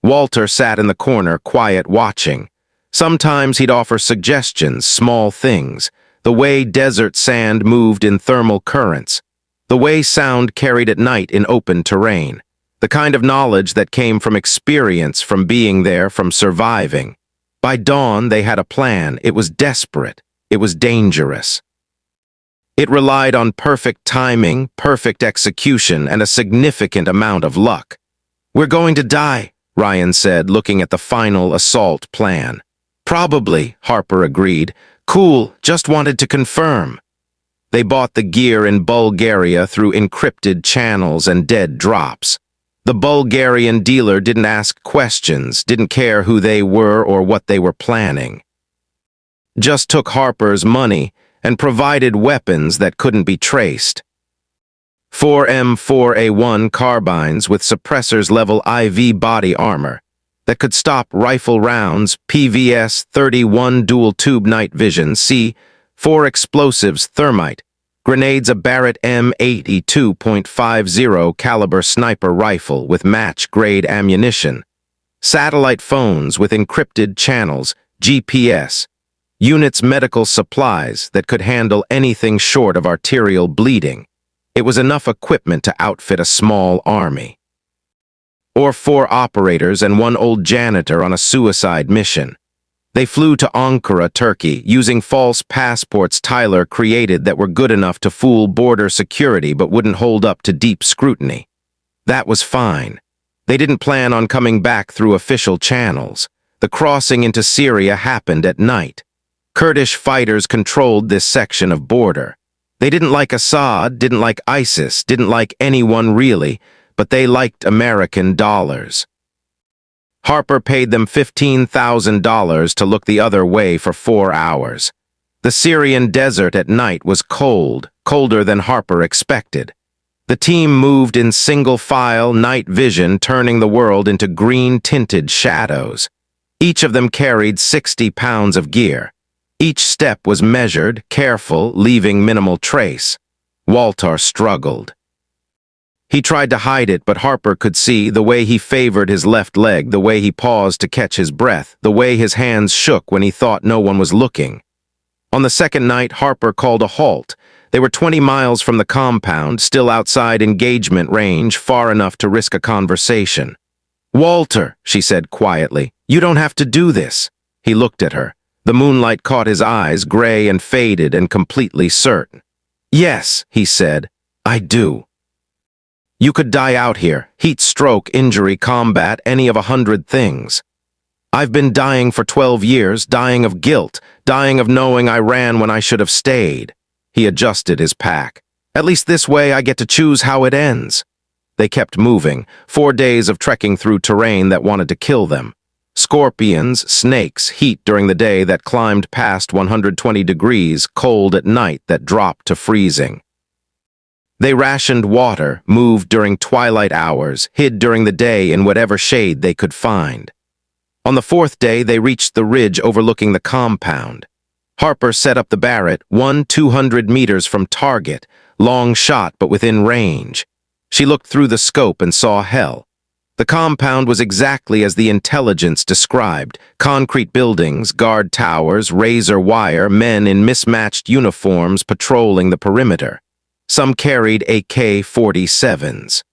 Walter sat in the corner, quiet, watching. Sometimes he'd offer suggestions, small things. The way desert sand moved in thermal currents. The way sound carried at night in open terrain. The kind of knowledge that came from experience, from being there, from surviving. By dawn, they had a plan. It was desperate. It was dangerous. It relied on perfect timing, perfect execution, and a significant amount of luck. "We're going to die," Ryan said, looking at the final assault plan. "Probably," Harper agreed. "Cool, just wanted to confirm." They bought the gear in Bulgaria through encrypted channels and dead drops. The Bulgarian dealer didn't ask questions, didn't care who they were or what they were planning. Just took Harper's money and provided weapons that couldn't be traced. 4M4A1 carbines with suppressors-level IV body armor that could stop rifle rounds, PVS-31 dual-tube night vision, C4 explosives, thermite, grenades, a Barrett M82.50 caliber sniper rifle with match-grade ammunition, satellite phones with encrypted channels, GPS, units, medical supplies that could handle anything short of arterial bleeding. It was enough equipment to outfit a small army. Or 4 operators and 1 old janitor on a suicide mission. They flew to Ankara, Turkey, using false passports Tyler created that were good enough to fool border security but wouldn't hold up to deep scrutiny. That was fine. They didn't plan on coming back through official channels. The crossing into Syria happened at night. Kurdish fighters controlled this section of border. They didn't like Assad, didn't like ISIS, didn't like anyone really, but they liked American dollars. Harper paid them $15,000 to look the other way for 4 hours. The Syrian desert at night was cold, colder than Harper expected. The team moved in single file, night vision, turning the world into green-tinted shadows. Each of them carried 60 pounds of gear. Each step was measured, careful, leaving minimal trace. Walter struggled. He tried to hide it, but Harper could see the way he favored his left leg, the way he paused to catch his breath, the way his hands shook when he thought no one was looking. On the second night, Harper called a halt. They were 20 miles from the compound, still outside engagement range, far enough to risk a conversation. "Walter," she said quietly, "you don't have to do this." He looked at her. The moonlight caught his eyes, gray and faded and completely certain. "Yes," he said, "I do. You could die out here, heat stroke, injury, combat, any of 100 things. I've been dying for 12 years, dying of guilt, dying of knowing I ran when I should have stayed." He adjusted his pack. "At least this way I get to choose how it ends." They kept moving, 4 days of trekking through terrain that wanted to kill them. Scorpions, snakes, heat during the day that climbed past 120 degrees, cold at night that dropped to freezing. They rationed water, moved during twilight hours, hid during the day in whatever shade they could find. On the 4th day, they reached the ridge overlooking the compound. Harper set up the Barrett, 200 meters from target, long shot but within range. She looked through the scope and saw hell. The compound was exactly as the intelligence described: concrete buildings, guard towers, razor wire, men in mismatched uniforms patrolling the perimeter. Some carried AK-47s.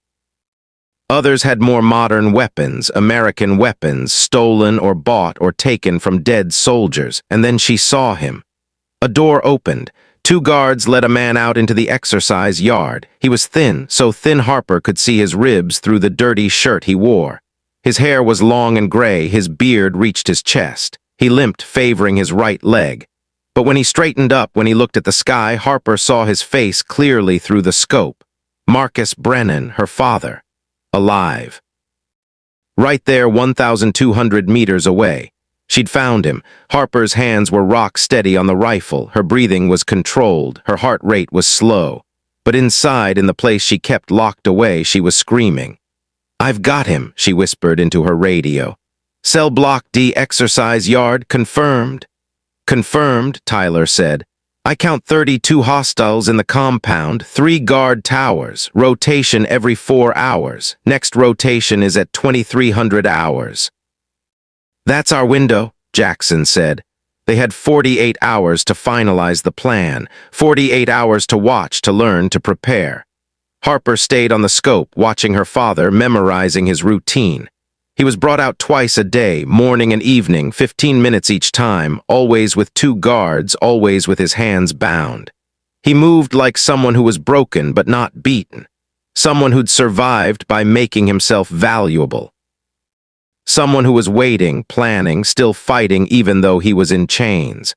Others had more modern weapons, American weapons, stolen or bought or taken from dead soldiers, and then she saw him. A door opened. 2 guards led a man out into the exercise yard. He was thin, so thin Harper could see his ribs through the dirty shirt he wore. His hair was long and gray, his beard reached his chest. He limped, favoring his right leg. But when he straightened up, when he looked at the sky, Harper saw his face clearly through the scope. Marcus Brennan, her father. Alive. Right there, 1,200 meters away. She'd found him. Harper's hands were rock steady on the rifle. Her breathing was controlled. Her heart rate was slow. But inside, in the place she kept locked away, she was screaming. "I've got him," she whispered into her radio. "Cell block D exercise yard confirmed." "Confirmed," Tyler said. "I count 32 hostiles in the compound, 3 guard towers, rotation every 4 hours. Next rotation is at 2300 hours. "That's our window," Jackson said. They had 48 hours to finalize the plan, 48 hours to watch, to learn, to prepare. Harper stayed on the scope, watching her father, memorizing his routine. He was brought out twice a day, morning and evening, 15 minutes each time, always with 2 guards, always with his hands bound. He moved like someone who was broken but not beaten, someone who'd survived by making himself valuable. Someone who was waiting, planning, still fighting even though he was in chains.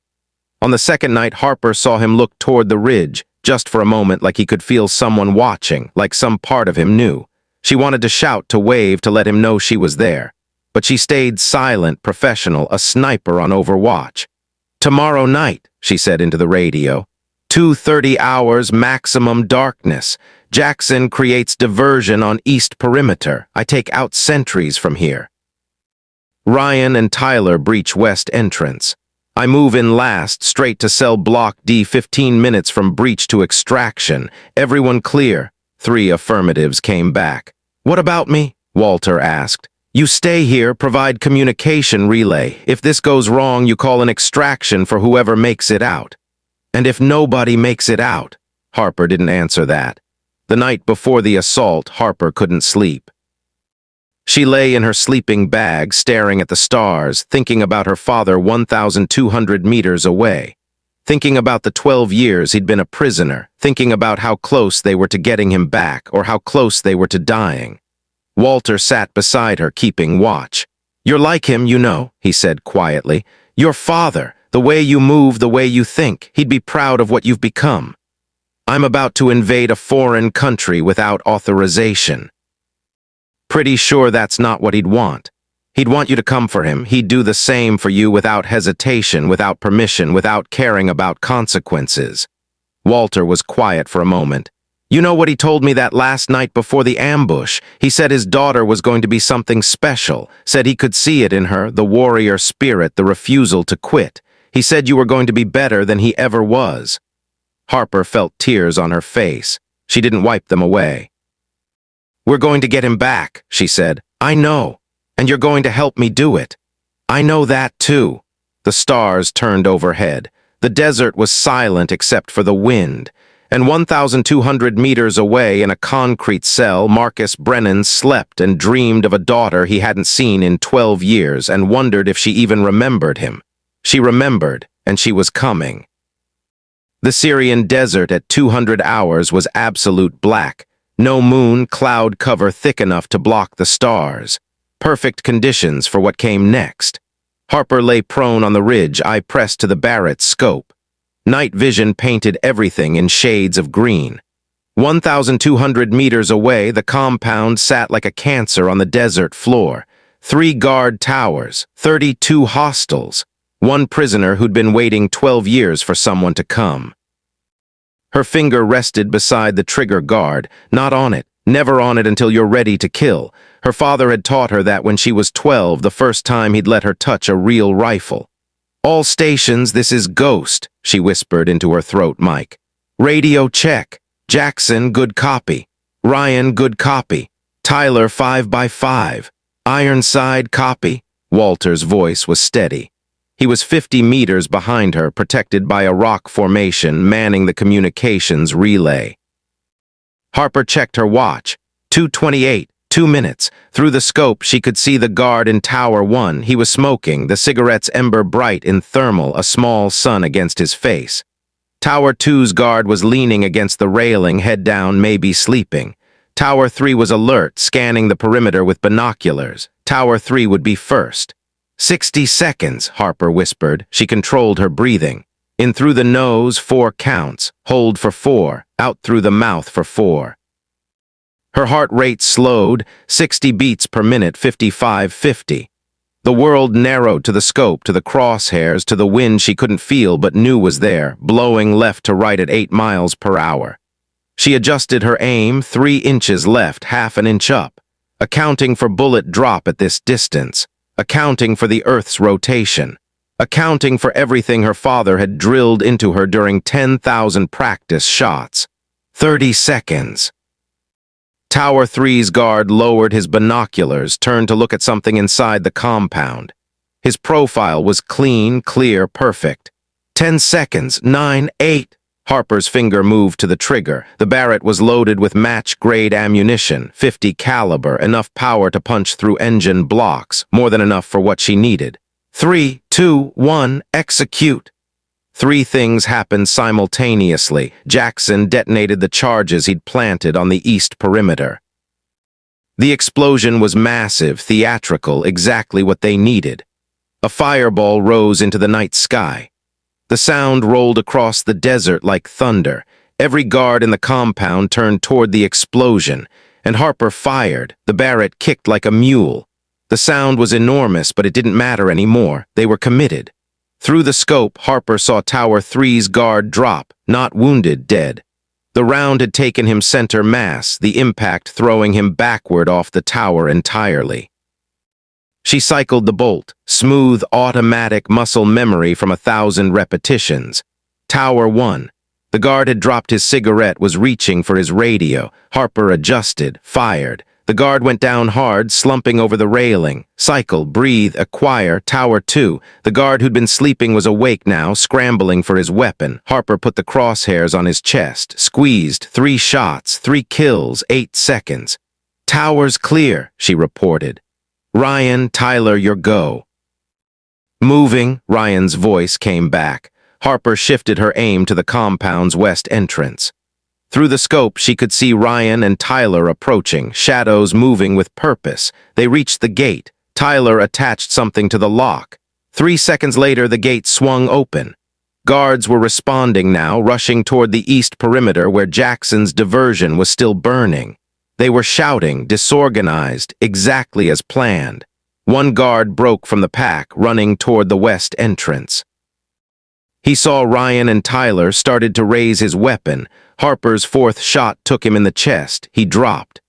On the second night, Harper saw him look toward the ridge, just for a moment, like he could feel someone watching, like some part of him knew. She wanted to shout, to wave, to let him know she was there. But she stayed silent, professional, a sniper on overwatch. "Tomorrow night," she said into the radio. 2:30 hours, maximum darkness. Jackson creates diversion on east perimeter. I take out sentries from here. Ryan and Tyler breach west entrance. I move in last, straight to cell block D, 15 minutes from breach to extraction. Everyone clear. 3 affirmatives came back. What about me? Walter asked. You stay here, provide communication relay. If this goes wrong, you call an extraction for whoever makes it out. And if nobody makes it out? Harper didn't answer that. The night before the assault, Harper couldn't sleep. She lay in her sleeping bag, staring at the stars, thinking about her father 1,200 meters away. Thinking about the 12 years he'd been a prisoner, thinking about how close they were to getting him back, or how close they were to dying. Walter sat beside her, keeping watch. You're like him, you know, he said quietly. Your father, the way you move, the way you think, he'd be proud of what you've become. I'm about to invade a foreign country without authorization. Pretty sure that's not what he'd want. He'd want you to come for him. He'd do the same for you without hesitation, without permission, without caring about consequences. Walter was quiet for a moment. You know what he told me that last night before the ambush? He said his daughter was going to be something special, said he could see it in her, the warrior spirit, the refusal to quit. He said you were going to be better than he ever was. Harper felt tears on her face. She didn't wipe them away. We're going to get him back, she said. I know. And you're going to help me do it. I know that too. The stars turned overhead. The desert was silent except for the wind. And 1,200 meters away in a concrete cell, Marcus Brennan slept and dreamed of a daughter he hadn't seen in 12 years and wondered if she even remembered him. She remembered, and she was coming. The Syrian desert at 200 hours was absolute black. No moon, cloud cover thick enough to block the stars. Perfect conditions for what came next. Harper lay prone on the ridge, eye pressed to the Barrett's scope. Night vision painted everything in shades of green. 1,200 meters away, the compound sat like a cancer on the desert floor. 3 guard towers, 32 hostiles. 1 prisoner who'd been waiting 12 years for someone to come. Her finger rested beside the trigger guard, not on it, never on it until you're ready to kill. Her father had taught her that when she was 12, the first time he'd let her touch a real rifle. All stations, this is Ghost, she whispered into her throat mic. Radio check. Jackson, good copy. Ryan, good copy. Tyler, 5x5. Ironside, copy. Walter's voice was steady. He was 50 meters behind her, protected by a rock formation, manning the communications relay. Harper checked her watch. 2:28, 2 minutes. Through the scope, she could see the guard in Tower 1. He was smoking, the cigarette's ember bright in thermal, a small sun against his face. Tower 2's guard was leaning against the railing, head down, maybe sleeping. Tower 3 was alert, scanning the perimeter with binoculars. Tower 3 would be first. 60 seconds, Harper whispered. She controlled her breathing. In through the nose, 4 counts. Hold for 4. Out through the mouth for 4. Her heart rate slowed, 60 beats per minute, 55-50. The world narrowed to the scope, to the crosshairs, to the wind she couldn't feel but knew was there, blowing left to right at 8 miles per hour. She adjusted her aim, 3 inches left, half an inch up, accounting for bullet drop at this distance, accounting for the Earth's rotation, accounting for everything her father had drilled into her during 10,000 practice shots. 30 seconds. Tower 3's guard lowered his binoculars, turned to look at something inside the compound. His profile was clean, clear, perfect. 10 seconds. 9, 8. Harper's finger moved to the trigger. The Barrett was loaded with match-grade ammunition, 50 caliber, enough power to punch through engine blocks, more than enough for what she needed. 3, 2, 1, execute. 3 things happened simultaneously. Jackson detonated the charges he'd planted on the east perimeter. The explosion was massive, theatrical, exactly what they needed. A fireball rose into the night sky. The sound rolled across the desert like thunder. Every guard in the compound turned toward the explosion, and Harper fired. The Barrett kicked like a mule. The sound was enormous, but it didn't matter anymore. They were committed. Through the scope, Harper saw Tower 3's guard drop, not wounded, dead. The round had taken him center mass, the impact throwing him backward off the tower entirely. She cycled the bolt, smooth, automatic muscle memory from 1,000 repetitions. Tower 1. The guard had dropped his cigarette, was reaching for his radio. Harper adjusted, fired. The guard went down hard, slumping over the railing. Cycle, breathe, acquire. Tower 2. The guard who'd been sleeping was awake now, scrambling for his weapon. Harper put the crosshairs on his chest, squeezed. 3 shots, 3 kills, 8 seconds. Tower's clear, she reported. Ryan, Tyler, your go. Moving, Ryan's voice came back. Harper shifted her aim to the compound's west entrance. Through the scope, she could see Ryan and Tyler approaching, shadows moving with purpose. They reached the gate. Tyler attached something to the lock. 3 seconds later, the gate swung open. Guards were responding now, rushing toward the east perimeter where Jackson's diversion was still burning. They were shouting, disorganized, exactly as planned. One guard broke from the pack, running toward the west entrance. He saw Ryan and Tyler started to raise his weapon. Harper's 4th shot took him in the chest. He dropped.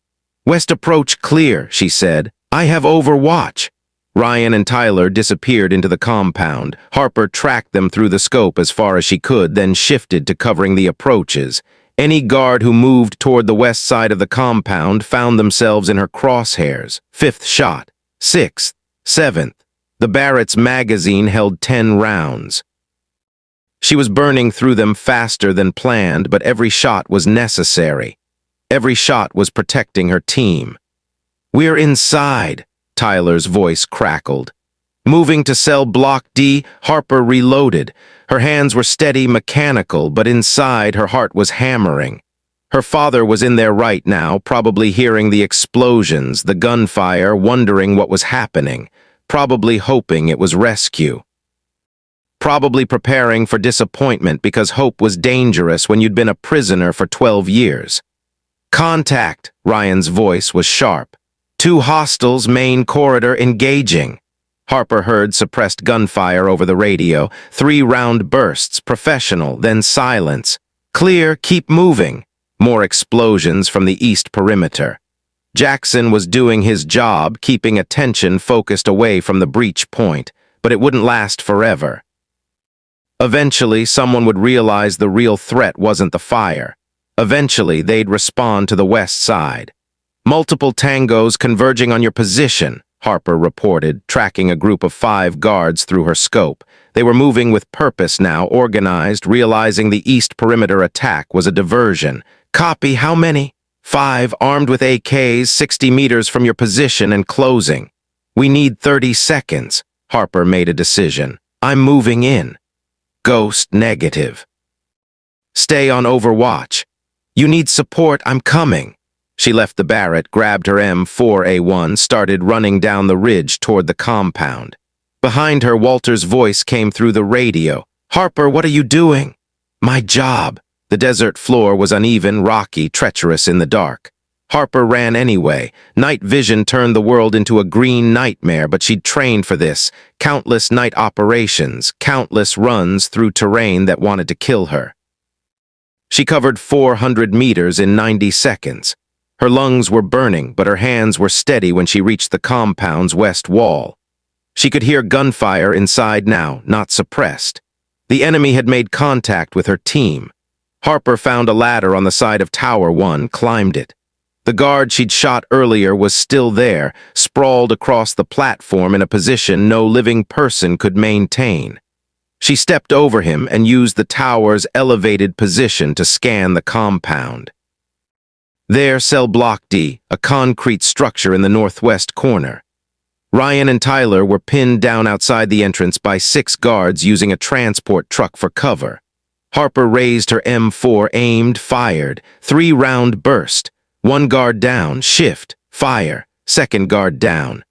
West approach clear, she said. I have overwatch. Ryan and Tyler disappeared into the compound. Harper tracked them through the scope as far as she could, then shifted to covering the approaches. Any guard who moved toward the west side of the compound found themselves in her crosshairs. 5th shot. 6th. 7th. The Barrett's magazine held 10 rounds. She was burning through them faster than planned, but every shot was necessary. Every shot was protecting her team. We're inside, Tyler's voice crackled. Moving to cell block D, Harper reloaded. Her hands were steady, mechanical, but inside her heart was hammering. Her father was in there right now, probably hearing the explosions, the gunfire, wondering what was happening, probably hoping it was rescue. Probably preparing for disappointment because hope was dangerous when you'd been a prisoner for 12 years. Contact, Ryan's voice was sharp. 2 hostiles, main corridor, engaging. Harper heard suppressed gunfire over the radio, 3 round bursts, professional, then silence. Clear, keep moving. More explosions from the east perimeter. Jackson was doing his job, keeping attention focused away from the breach point, but it wouldn't last forever. Eventually, someone would realize the real threat wasn't the fire. Eventually, they'd respond to the west side. Multiple tangos converging on your position, Harper reported, tracking a group of 5 guards through her scope. They were moving with purpose now, organized, realizing the east perimeter attack was a diversion. Copy, how many? 5, armed with AKs, 60 meters from your position and closing. We need 30 seconds. Harper made a decision. I'm moving in. Ghost negative. Stay on overwatch. You need support, I'm coming. She left the Barrett, grabbed her M4A1, started running down the ridge toward the compound. Behind her, Walter's voice came through the radio. Harper, what are you doing? My job. The desert floor was uneven, rocky, treacherous in the dark. Harper ran anyway. Night vision turned the world into a green nightmare, but she'd trained for this. Countless night operations, countless runs through terrain that wanted to kill her. She covered 400 meters in 90 seconds. Her lungs were burning, but her hands were steady when she reached the compound's west wall. She could hear gunfire inside now, not suppressed. The enemy had made contact with her team. Harper found a ladder on the side of Tower 1, climbed it. The guard she'd shot earlier was still there, sprawled across the platform in a position no living person could maintain. She stepped over him and used the tower's elevated position to scan the compound. There, cell block D, a concrete structure in the northwest corner. Ryan and Tyler were pinned down outside the entrance by 6 guards using a transport truck for cover. Harper raised her M4, aimed, fired. 3 round burst. 1 guard down, shift, fire, 2nd guard down.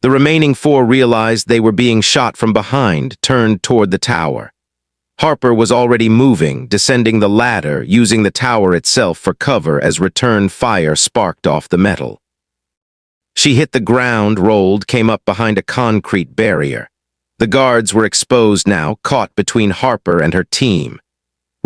The remaining 4 realized they were being shot from behind, turned toward the tower. Harper was already moving, descending the ladder, using the tower itself for cover as return fire sparked off the metal. She hit the ground, rolled, came up behind a concrete barrier. The guards were exposed now, caught between Harper and her team.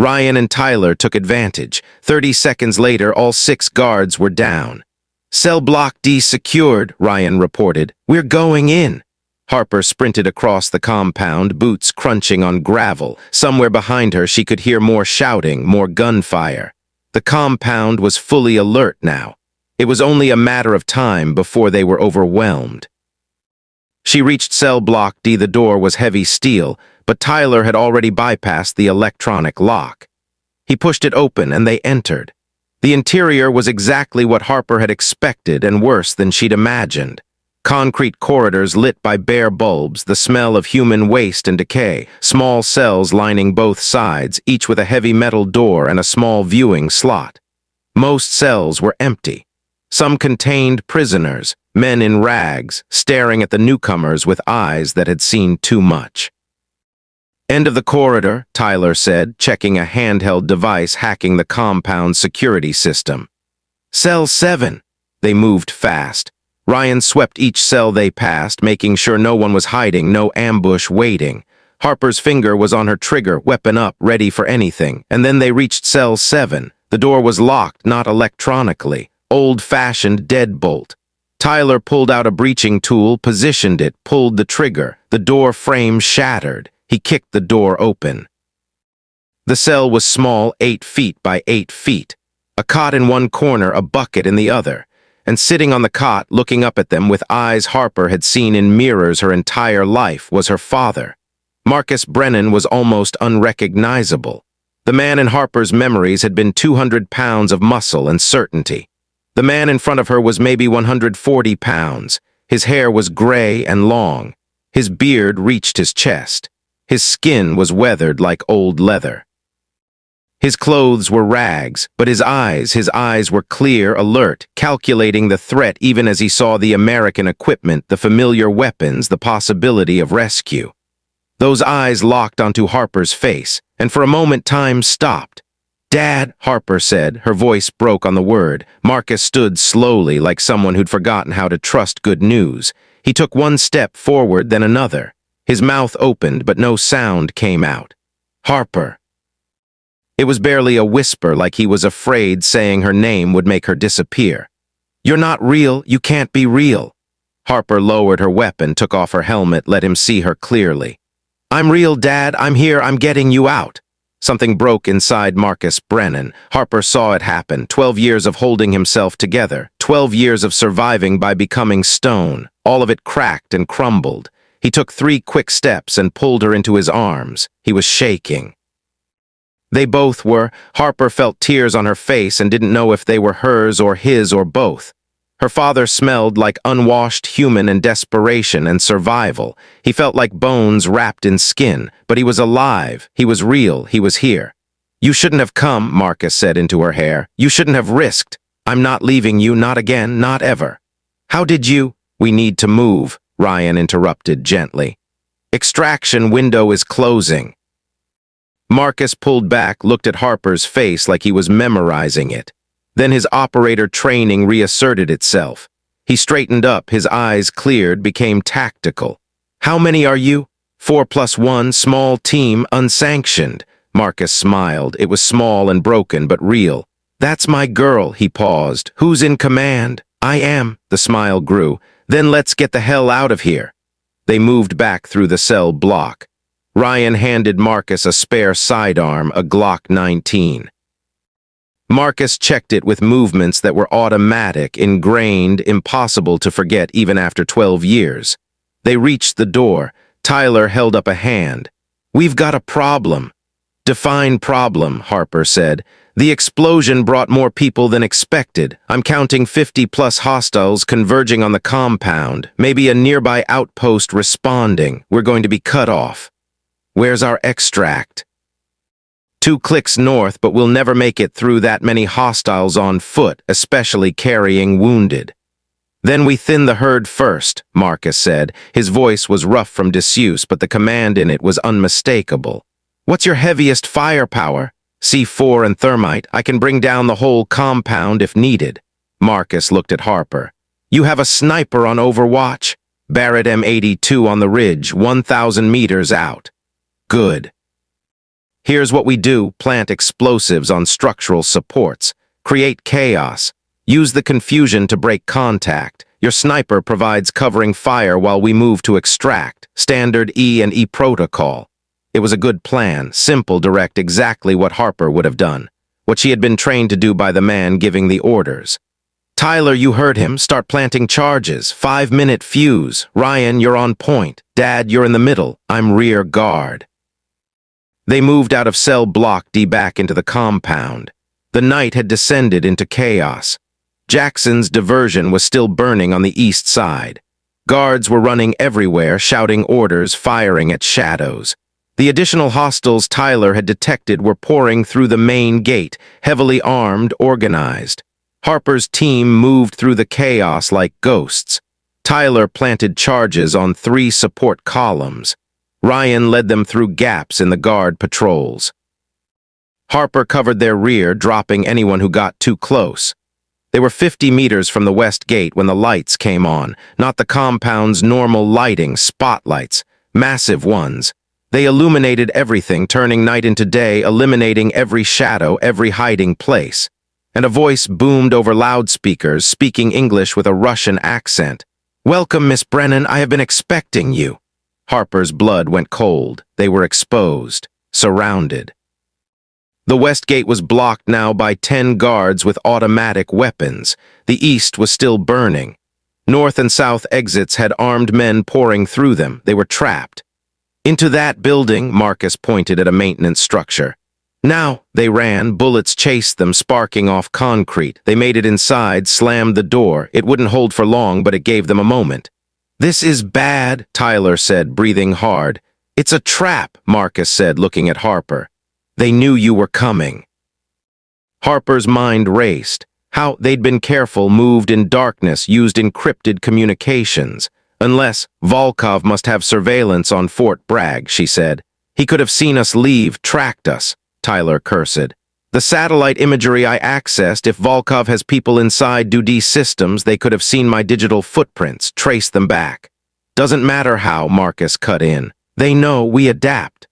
Ryan and Tyler took advantage. 30 seconds later, all 6 guards were down. "Cell block D secured," Ryan reported. "We're going in." Harper sprinted across the compound, boots crunching on gravel. Somewhere behind her, she could hear more shouting, more gunfire. The compound was fully alert now. It was only a matter of time before they were overwhelmed. She reached cell block D. The door was heavy steel, but Tyler had already bypassed the electronic lock. He pushed it open and they entered. The interior was exactly what Harper had expected and worse than she'd imagined. Concrete corridors lit by bare bulbs, the smell of human waste and decay, small cells lining both sides, each with a heavy metal door and a small viewing slot. Most cells were empty. Some contained prisoners, men in rags, staring at the newcomers with eyes that had seen too much. "End of the corridor," Tyler said, checking a handheld device hacking the compound's security system. "Cell 7. They moved fast. Ryan swept each cell they passed, making sure no one was hiding, no ambush waiting. Harper's finger was on her trigger, weapon up, ready for anything, and then they reached Cell 7. The door was locked, not electronically. Old-fashioned deadbolt. Tyler pulled out a breaching tool, positioned it, pulled the trigger. The door frame shattered. He kicked the door open. The cell was small, 8 feet by 8 feet. A cot in one corner, a bucket in the other. And sitting on the cot, looking up at them with eyes Harper had seen in mirrors her entire life, was her father. Marcus Brennan was almost unrecognizable. The man in Harper's memories had been 200 pounds of muscle and certainty. The man in front of her was maybe 140 pounds. His hair was gray and long. His beard reached his chest. His skin was weathered like old leather. His clothes were rags, but his eyes were clear, alert, calculating the threat even as he saw the American equipment, the familiar weapons, the possibility of rescue. Those eyes locked onto Harper's face, and for a moment time stopped. "Dad," Harper said. Her voice broke on the word. Marcus stood slowly, like someone who'd forgotten how to trust good news. He took one step forward, then another. His mouth opened, but no sound came out. "Harper." It was barely a whisper, like he was afraid saying her name would make her disappear. "You're not real. You can't be real." Harper lowered her weapon, took off her helmet, let him see her clearly. "I'm real, Dad. I'm here. I'm getting you out." Something broke inside Marcus Brennan. Harper saw it happen. 12 years of holding himself together. 12 years of surviving by becoming stone. All of it cracked and crumbled. He took 3 quick steps and pulled her into his arms. He was shaking. They both were. Harper felt tears on her face and didn't know if they were hers or his or both. Her father smelled like unwashed human and desperation and survival. He felt like bones wrapped in skin, but he was alive. He was real. He was here. "You shouldn't have come," Marcus said into her hair. "You shouldn't have risked. I'm not leaving you, not again, not ever." "How did you—" "We need to move," Ryan interrupted gently. "Extraction window is closing." Marcus pulled back, looked at Harper's face like he was memorizing it. Then his operator training reasserted itself. He straightened up, his eyes cleared, became tactical. "How many are you?" 4 + 1, small team, unsanctioned. Marcus smiled. It was small and broken, but real. "That's my girl," he paused. "Who's in command?" "I am." The smile grew. "Then let's get the hell out of here." They moved back through the cell block. Ryan handed Marcus a spare sidearm, a Glock 19. Marcus checked it with movements that were automatic, ingrained, impossible to forget even after 12 years. They reached the door. Tyler held up a hand. "We've got a problem." "Define problem," Harper said. "The explosion brought more people than expected. I'm counting 50+ hostiles converging on the compound, maybe a nearby outpost responding. We're going to be cut off." "Where's our extract?" 2 clicks north, but we'll never make it through that many hostiles on foot, especially carrying wounded. "Then we thin the herd first," Marcus said. His voice was rough from disuse, but the command in it was unmistakable. "What's your heaviest firepower?" "C4 and thermite. I can bring down the whole compound if needed." Marcus looked at Harper. "You have a sniper on Overwatch?" "Barrett M82 on the ridge, 1,000 meters out." "Good." Here's what we do: plant explosives on structural supports, create chaos, use the confusion to break contact. Your sniper provides covering fire while we move to extract. Standard E&E protocol. It was a good plan, simple, direct, exactly what Harper would have done. What she had been trained to do by the man giving the orders. Tyler, you heard him. Start planting charges. 5-minute fuse. Ryan, you're on point. Dad, you're in the middle. I'm rear guard. They moved out of cell block D back into the compound. The night had descended into chaos. Jackson's diversion was still burning on the east side. Guards were running everywhere, shouting orders, firing at shadows. The additional hostiles Tyler had detected were pouring through the main gate, heavily armed, organized. Harper's team moved through the chaos like ghosts. Tyler planted charges on 3 support columns. Ryan led them through gaps in the guard patrols. Harper covered their rear, dropping anyone who got too close. They were 50 meters from the west gate when the lights came on, not the compound's normal lighting, spotlights, massive ones. They illuminated everything, turning night into day, eliminating every shadow, every hiding place. And a voice boomed over loudspeakers, speaking English with a Russian accent. "Welcome, Miss Brennan, I have been expecting you." Harper's blood went cold. They were exposed, surrounded. The west gate was blocked now by 10 guards with automatic weapons. The east was still burning. North and south exits had armed men pouring through them. They were trapped. "Into that building," Marcus pointed at a maintenance structure. Now they ran, bullets chased them, sparking off concrete. They made it inside, slammed the door. It wouldn't hold for long, but it gave them a moment. "This is bad," Tyler said, breathing hard. "It's a trap," Marcus said, looking at Harper. "They knew you were coming." Harper's mind raced. How they'd been careful, moved in darkness, used encrypted communications. "Unless Volkov must have surveillance on Fort Bragg," she said. "He could have seen us leave, tracked us." Tyler cursed. "The satellite imagery I accessed, if Volkov has people inside Dudee systems, they could have seen my digital footprints, traced them back." "Doesn't matter how," Marcus cut in. "They know we adapt."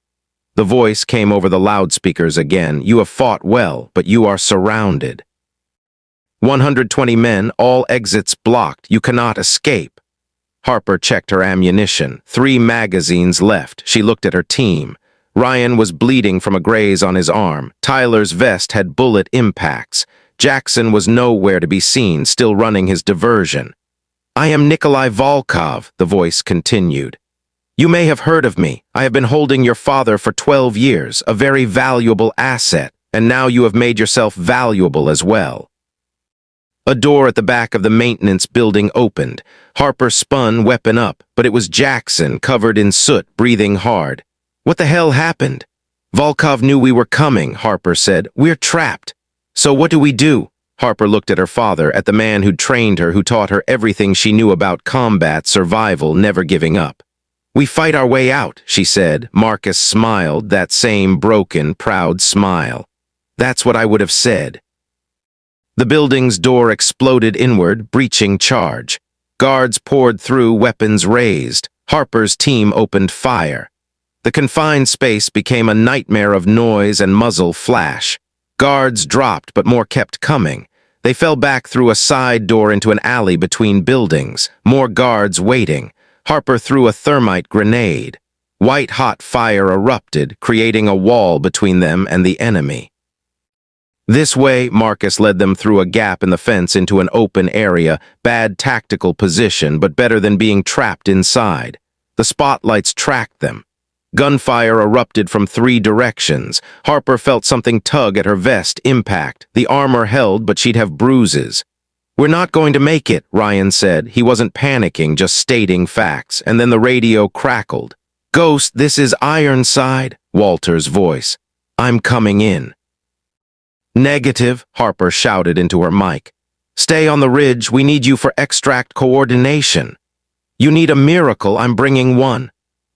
The voice came over the loudspeakers again. "You have fought well, but you are surrounded. 120 men, all exits blocked. You cannot escape." Harper checked her ammunition. 3 magazines left. She looked at her team. Ryan was bleeding from a graze on his arm. Tyler's vest had bullet impacts. Jackson was nowhere to be seen, still running his diversion. "I am Nikolai Volkov," the voice continued. "You may have heard of me. I have been holding your father for 12 years, a very valuable asset, and now you have made yourself valuable as well." A door at the back of the maintenance building opened. Harper spun, weapon up, but it was Jackson, covered in soot, breathing hard. "What the hell happened?" "Volkov knew we were coming," Harper said. "We're trapped." "So what do we do?" Harper looked at her father, at the man who'd trained her, who taught her everything she knew about combat, survival, never giving up. "We fight our way out," she said. Marcus smiled, that same broken, proud smile. "That's what I would have said." The building's door exploded inward, breaching charge. Guards poured through, weapons raised. Harper's team opened fire. The confined space became a nightmare of noise and muzzle flash. Guards dropped, but more kept coming. They fell back through a side door into an alley between buildings. More guards waiting. Harper threw a thermite grenade. White-hot fire erupted, creating a wall between them and the enemy. This way, Marcus led them through a gap in the fence into an open area, bad tactical position, but better than being trapped inside. The spotlights tracked them. Gunfire erupted from 3 directions. Harper felt something tug at her vest, impact. The armor held, but she'd have bruises. "We're not going to make it," Ryan said. He wasn't panicking, just stating facts. And then the radio crackled. "Ghost, this is Ironside," Walter's voice. "I'm coming in." "Negative," Harper shouted into her mic. "Stay on the ridge. We need you for extract coordination." "You need a miracle. I'm bringing one."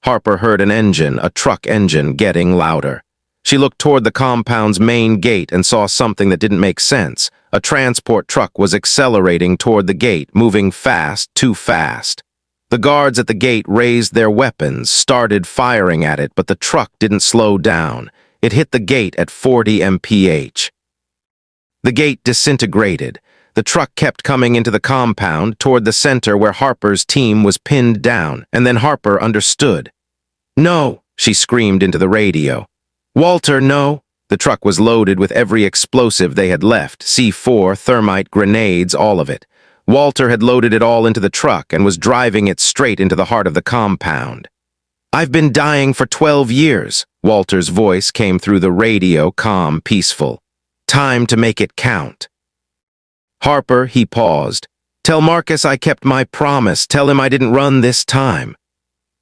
Harper heard an engine, a truck engine, getting louder. She looked toward the compound's main gate and saw something that didn't make sense. A transport truck was accelerating toward the gate, moving fast, too fast. The guards at the gate raised their weapons, started firing at it, but the truck didn't slow down. It hit the gate at 40 mph. The gate disintegrated. The truck kept coming into the compound toward the center where Harper's team was pinned down, and then Harper understood. "No," she screamed into the radio. "Walter, no." The truck was loaded with every explosive they had left, C4, thermite, grenades, all of it. Walter had loaded it all into the truck and was driving it straight into the heart of the compound. "I've been dying for 12 years, Walter's voice came through the radio, calm, peaceful. "Time to make it count." "Harper," he paused. "Tell Marcus I kept my promise. Tell him I didn't run this time."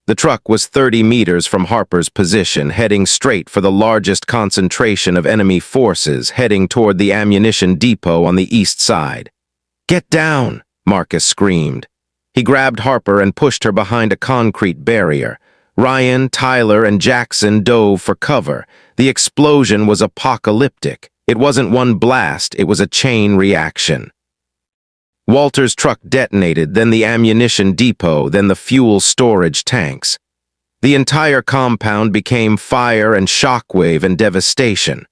The truck was 30 meters from Harper's position, heading straight for the largest concentration of enemy forces, heading toward the ammunition depot on the east side. "Get down," Marcus screamed. He grabbed Harper and pushed her behind a concrete barrier. Ryan, Tyler, and Jackson dove for cover. The explosion was apocalyptic. It wasn't one blast, it was a chain reaction. Walter's truck detonated, then the ammunition depot, then the fuel storage tanks. The entire compound became fire and shockwave and devastation.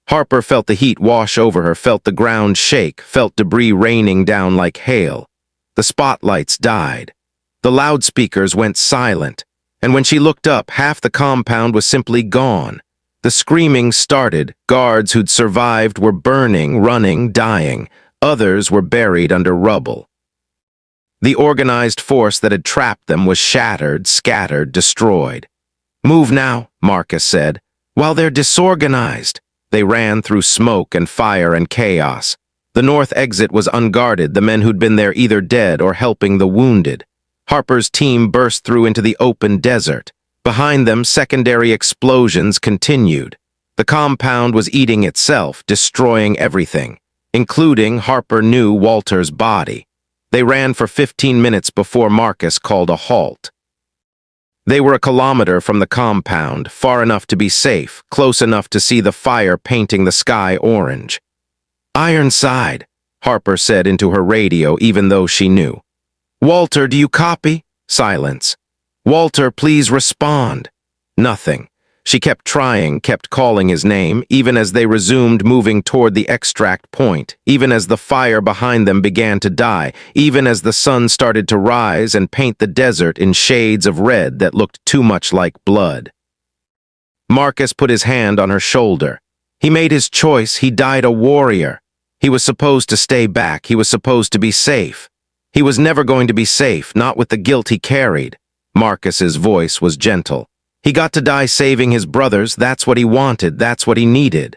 Harper felt the heat wash over her, felt the ground shake, felt debris raining down like hail. The spotlights died. The loudspeakers went silent, and when she looked up, half the compound was simply gone. The screaming started. Guards who'd survived were burning, running, dying. Others were buried under rubble. The organized force that had trapped them was shattered, scattered, destroyed. "Move now," Marcus said. "While they're disorganized." They ran through smoke and fire and chaos. The north exit was unguarded, the men who'd been there either dead or helping the wounded. Harper's team burst through into the open desert. Behind them, secondary explosions continued. The compound was eating itself, destroying everything, including Harper knew Walter's body. They ran for 15 minutes before Marcus called a halt. They were a kilometer from the compound, far enough to be safe, close enough to see the fire painting the sky orange. "Ironside," Harper said into her radio, even though she knew. "Walter, do you copy?" Silence. "Walter, please respond." Nothing. She kept trying, kept calling his name, even as they resumed moving toward the extract point, even as the fire behind them began to die, even as the sun started to rise and paint the desert in shades of red that looked too much like blood. Marcus put his hand on her shoulder. He made his choice. He died a warrior. He was supposed to stay back. He was supposed to be safe. He was never going to be safe, not with the guilt he carried. Marcus's voice was gentle. He got to die saving his brothers. That's what he wanted. That's what he needed.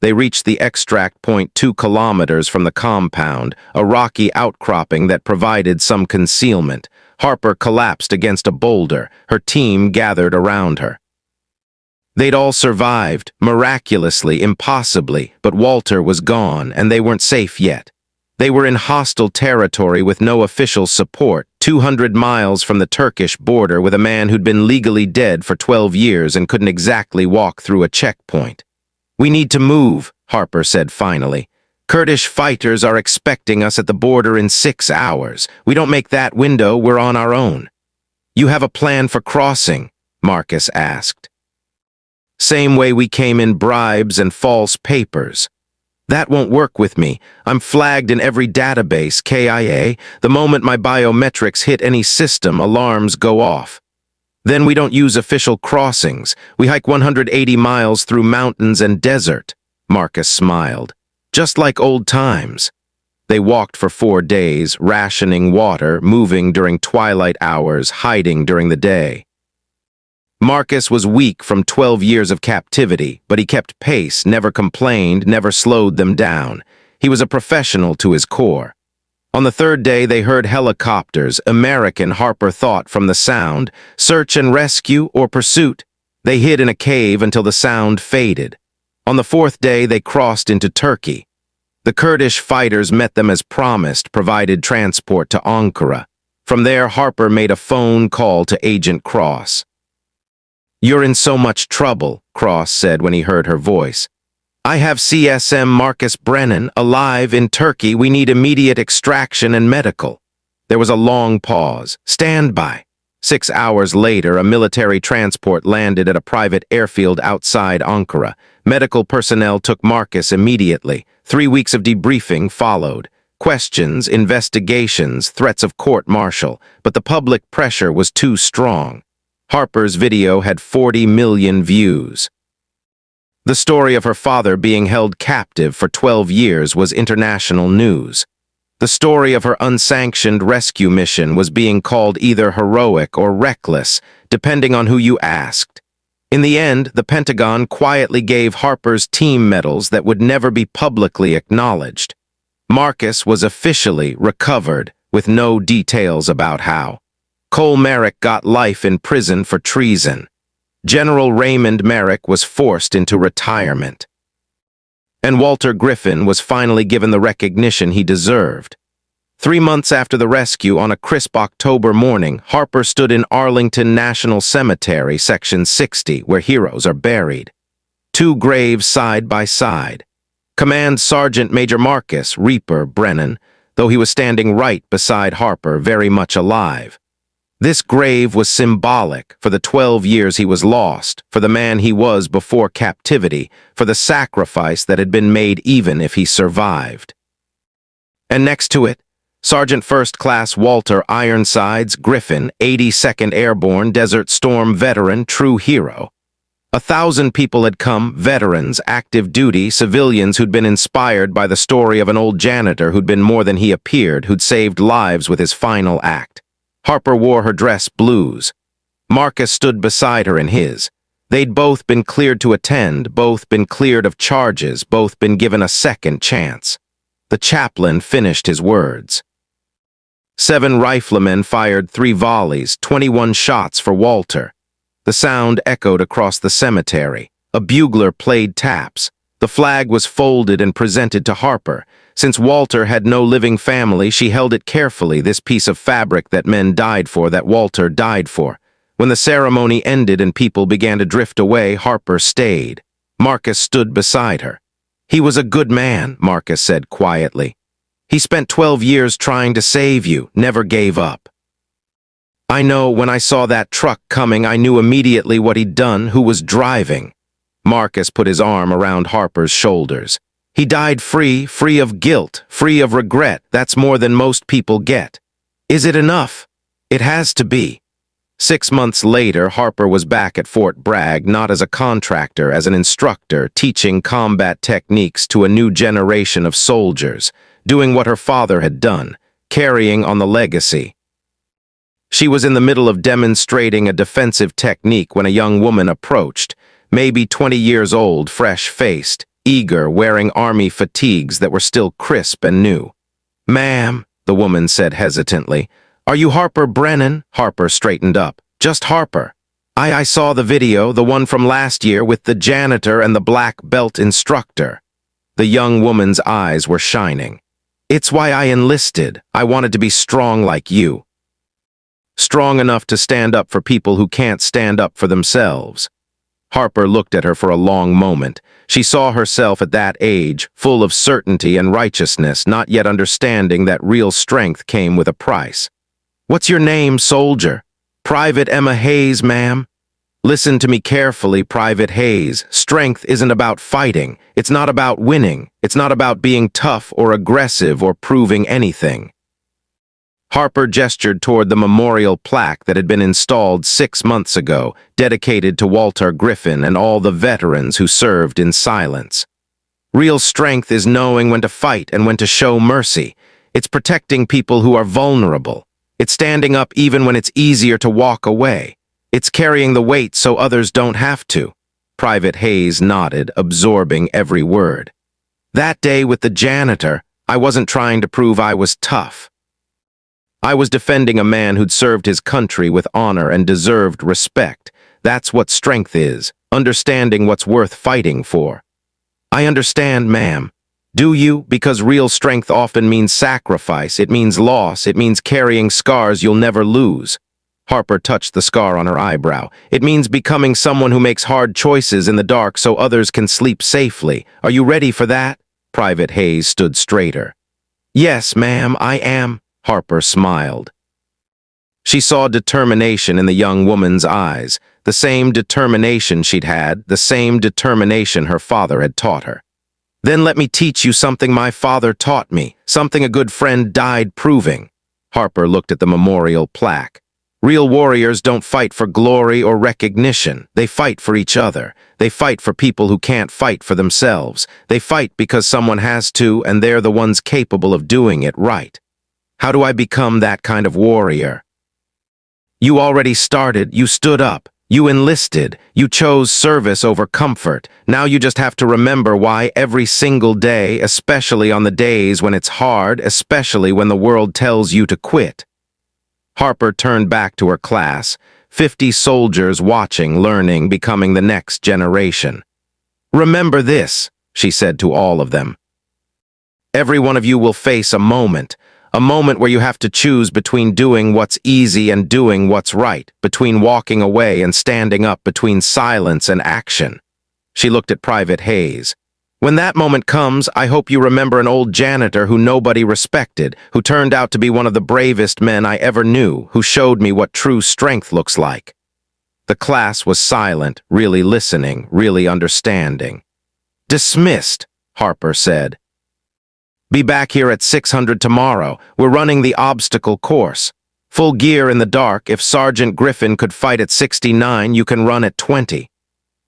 They reached the extract point 2 kilometers from the compound, a rocky outcropping that provided some concealment. Harper collapsed against a boulder. Her team gathered around her. They'd all survived, miraculously, impossibly, but Walter was gone, and they weren't safe yet. They were in hostile territory with no official support, 200 miles from the Turkish border with a man who'd been legally dead for 12 years and couldn't exactly walk through a checkpoint. "We need to move," Harper said finally. "Kurdish fighters are expecting us at the border in 6 hours. We don't make that window, we're on our own." "You have a plan for crossing?" Marcus asked. "Same way we came in, bribes and false papers." "That won't work with me. I'm flagged in every database, KIA. The moment my biometrics hit any system, alarms go off. Then we don't use official crossings. We hike 180 miles through mountains and desert." Marcus smiled. "Just like old times." They walked for 4 days, rationing water, moving during twilight hours, hiding during the day. Marcus was weak from 12 years of captivity, but he kept pace, never complained, never slowed them down. He was a professional to his core. On the 3rd day, they heard helicopters, American, Harper thought from the sound, search and rescue or pursuit. They hid in a cave until the sound faded. On the 4th day, they crossed into Turkey. The Kurdish fighters met them as promised, provided transport to Ankara. From there, Harper made a phone call to Agent Cross. "You're in so much trouble," Cross said when he heard her voice. "I have CSM Marcus Brennan alive in Turkey. We need immediate extraction and medical." There was a long pause. "Stand by." 6 hours later, a military transport landed at a private airfield outside Ankara. Medical personnel took Marcus immediately. 3 weeks of debriefing followed. Questions, investigations, threats of court-martial, but the public pressure was too strong. Harper's video had 40 million views. The story of her father being held captive for 12 years was international news. The story of her unsanctioned rescue mission was being called either heroic or reckless, depending on who you asked. In the end, the Pentagon quietly gave Harper's team medals that would never be publicly acknowledged. Marcus was officially recovered, with no details about how. Cole Merrick got life in prison for treason. General Raymond Merrick was forced into retirement. And Walter Griffin was finally given the recognition he deserved. 3 months after the rescue, on a crisp October morning, Harper stood in Arlington National Cemetery, Section 60, where heroes are buried. 2 graves side by side. Command Sergeant Major Marcus Reaper Brennan, though he was standing right beside Harper, very much alive. This grave was symbolic for the 12 years he was lost, for the man he was before captivity, for the sacrifice that had been made even if he survived. And next to it, Sergeant First Class Walter Ironsides Griffin, 82nd Airborne Desert Storm veteran, true hero. 1,000 people had come, veterans, active duty, civilians who'd been inspired by the story of an old janitor who'd been more than he appeared, who'd saved lives with his final act. Harper wore her dress blues. Marcus stood beside her in his. They'd both been cleared to attend, both been cleared of charges, both been given a second chance. The chaplain finished his words. 7 riflemen fired 3 volleys, 21 shots for Walter. The sound echoed across the cemetery. A bugler played taps. The flag was folded and presented to Harper. Since Walter had no living family, she held it carefully, this piece of fabric that men died for, that Walter died for. When the ceremony ended and people began to drift away, Harper stayed. Marcus stood beside her. "He was a good man," Marcus said quietly. "He spent 12 years trying to save you, never gave up." "I know, when I saw that truck coming, I knew immediately what he'd done, who was driving." Marcus put his arm around Harper's shoulders. "He died free, free of guilt, free of regret. That's more than most people get. Is it enough? It has to be." 6 months later, Harper was back at Fort Bragg, not as a contractor, as an instructor, teaching combat techniques to a new generation of soldiers, doing what her father had done, carrying on the legacy. She was in the middle of demonstrating a defensive technique when a young woman approached, maybe 20 years old, fresh-faced, eager, wearing army fatigues that were still crisp and new. "Ma'am," the woman said hesitantly, "are you Harper Brennan?" Harper straightened up. "Just Harper. I saw the video, the one from last year with the janitor and the black belt instructor." The young woman's eyes were shining. "It's why I enlisted. I wanted to be strong like you. Strong enough to stand up for people who can't stand up for themselves." Harper looked at her for a long moment. She saw herself at that age, full of certainty and righteousness, not yet understanding that real strength came with a price. "What's your name, soldier?" "Private Emma Hayes, ma'am." "Listen to me carefully, Private Hayes. Strength isn't about fighting. It's not about winning. It's not about being tough or aggressive or proving anything." Harper gestured toward the memorial plaque that had been installed 6 months ago, dedicated to Walter Griffin and all the veterans who served in silence. Real strength is knowing when to fight and when to show mercy. It's protecting people who are vulnerable. It's standing up even when it's easier to walk away. It's carrying the weight so others don't have to. Private Hayes nodded, absorbing every word. "That day with the janitor, I wasn't trying to prove I was tough. I was defending a man who'd served his country with honor and deserved respect. That's what strength is, understanding what's worth fighting for." "I understand, ma'am." "Do you? Because real strength often means sacrifice, it means loss, it means carrying scars you'll never lose." Harper touched the scar on her eyebrow. "It means becoming someone who makes hard choices in the dark so others can sleep safely. Are you ready for that?" Private Hayes stood straighter. "Yes, ma'am, I am." Harper smiled. She saw determination in the young woman's eyes, the same determination she'd had, the same determination her father had taught her. "Then let me teach you something my father taught me, something a good friend died proving." Harper looked at the memorial plaque. "Real warriors don't fight for glory or recognition. They fight for each other. They fight for people who can't fight for themselves. They fight because someone has to, and they're the ones capable of doing it right. How do I become that kind of warrior?" "You already started. You stood up. You enlisted. You chose service over comfort. Now you just have to remember why every single day, especially on the days when it's hard, especially when the world tells you to quit." Harper turned back to her class, 50 soldiers watching, learning, becoming the next generation. "Remember this," she said to all of them. "Every one of you will face a moment where you have to choose between doing what's easy and doing what's right, between walking away and standing up, between silence and action." She looked at Private Hayes. "When that moment comes, I hope you remember an old janitor who nobody respected, who turned out to be one of the bravest men I ever knew, who showed me what true strength looks like." The class was silent, really listening, really understanding. "Dismissed," Harper said. "Be back here at 600 tomorrow. We're running the obstacle course. Full gear in the dark. If Sergeant Griffin could fight at 69, you can run at 20.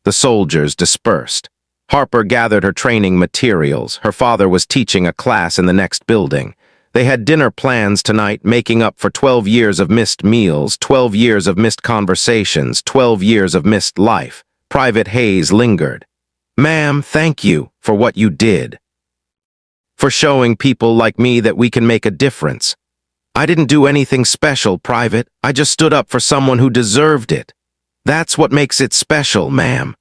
The soldiers dispersed. Harper gathered her training materials. Her father was teaching a class in the next building. They had dinner plans tonight, making up for 12 years of missed meals, 12 years of missed conversations, 12 years of missed life. Private Hayes lingered. "Ma'am, thank you for what you did. For showing people like me that we can make a difference. I didn't do anything special, Private. I just stood up for someone who deserved it. That's what makes it special, ma'am."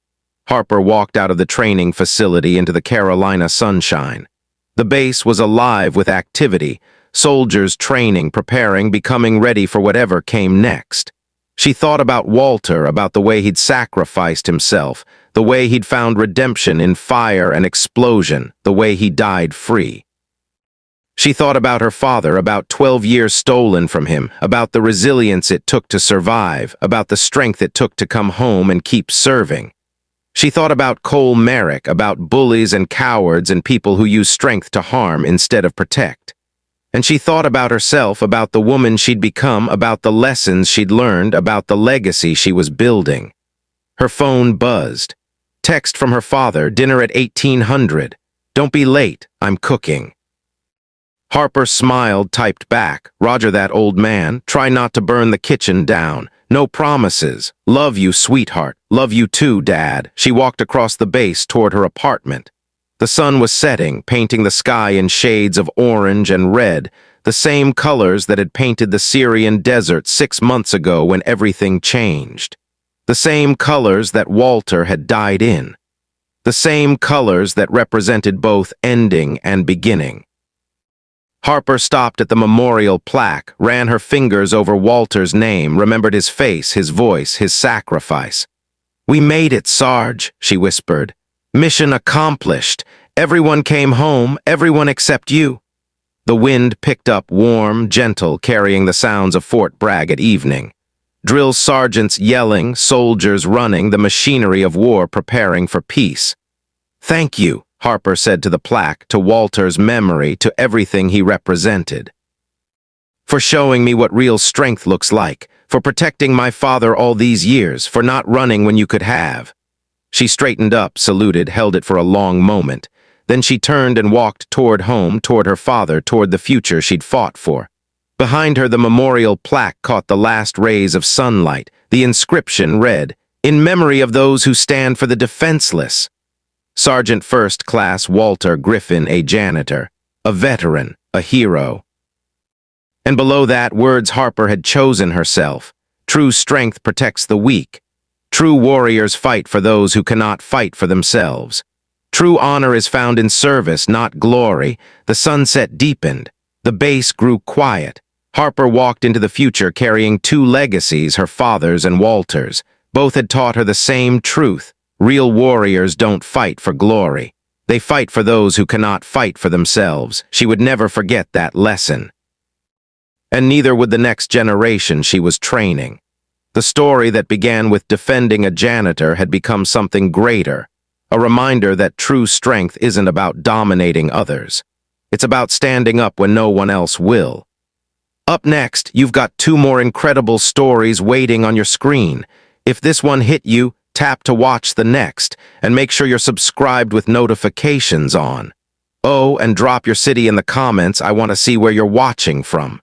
Harper walked out of the training facility into the Carolina sunshine. The base was alive with activity, soldiers training, preparing, becoming ready for whatever came next. She thought about Walter, about the way he'd sacrificed himself, the way he'd found redemption in fire and explosion, the way he died free. She thought about her father, about 12 years stolen from him, about the resilience it took to survive, about the strength it took to come home and keep serving. She thought about Cole Merrick, about bullies and cowards and people who use strength to harm instead of protect. And she thought about herself, about the woman she'd become, about the lessons she'd learned, about the legacy she was building. Her phone buzzed. Text from her father, "Dinner at 1800. Don't be late, I'm cooking." Harper smiled, typed back, "Roger that, old man. Try not to burn the kitchen down. No promises. Love you, sweetheart. Love you too, Dad." She walked across the base toward her apartment. The sun was setting, painting the sky in shades of orange and red, the same colors that had painted the Syrian desert 6 months ago when everything changed. The same colors that Walter had died in. The same colors that represented both ending and beginning. Harper stopped at the memorial plaque, ran her fingers over Walter's name, remembered his face, his voice, his sacrifice. "We made it, Sarge," she whispered. "Mission accomplished. Everyone came home, everyone except you." The wind picked up, warm, gentle, carrying the sounds of Fort Bragg at evening. Drill sergeants yelling, soldiers running, the machinery of war preparing for peace. "Thank you," Harper said to the plaque, to Walter's memory, to everything he represented. "For showing me what real strength looks like, for protecting my father all these years, for not running when you could have." She straightened up, saluted, held it for a long moment. Then she turned and walked toward home, toward her father, toward the future she'd fought for. Behind her, the memorial plaque caught the last rays of sunlight. The inscription read, "In memory of those who stand for the defenseless." Sergeant First Class Walter Griffin, a janitor, a veteran, a hero. And below that, words Harper had chosen herself. True strength protects the weak. True warriors fight for those who cannot fight for themselves. True honor is found in service, not glory. The sunset deepened. The base grew quiet. Harper walked into the future carrying 2 legacies, her father's and Walter's. Both had taught her the same truth. Real warriors don't fight for glory. They fight for those who cannot fight for themselves. She would never forget that lesson. and neither would the next generation she was training. The story that began with defending a janitor had become something greater, a reminder that true strength isn't about dominating others. It's about standing up when no one else will. Up next, you've got 2 more incredible stories waiting on your screen. If this one hit you, tap to watch the next, and make sure you're subscribed with notifications on. Oh, and drop your city in the comments. I want to see where you're watching from.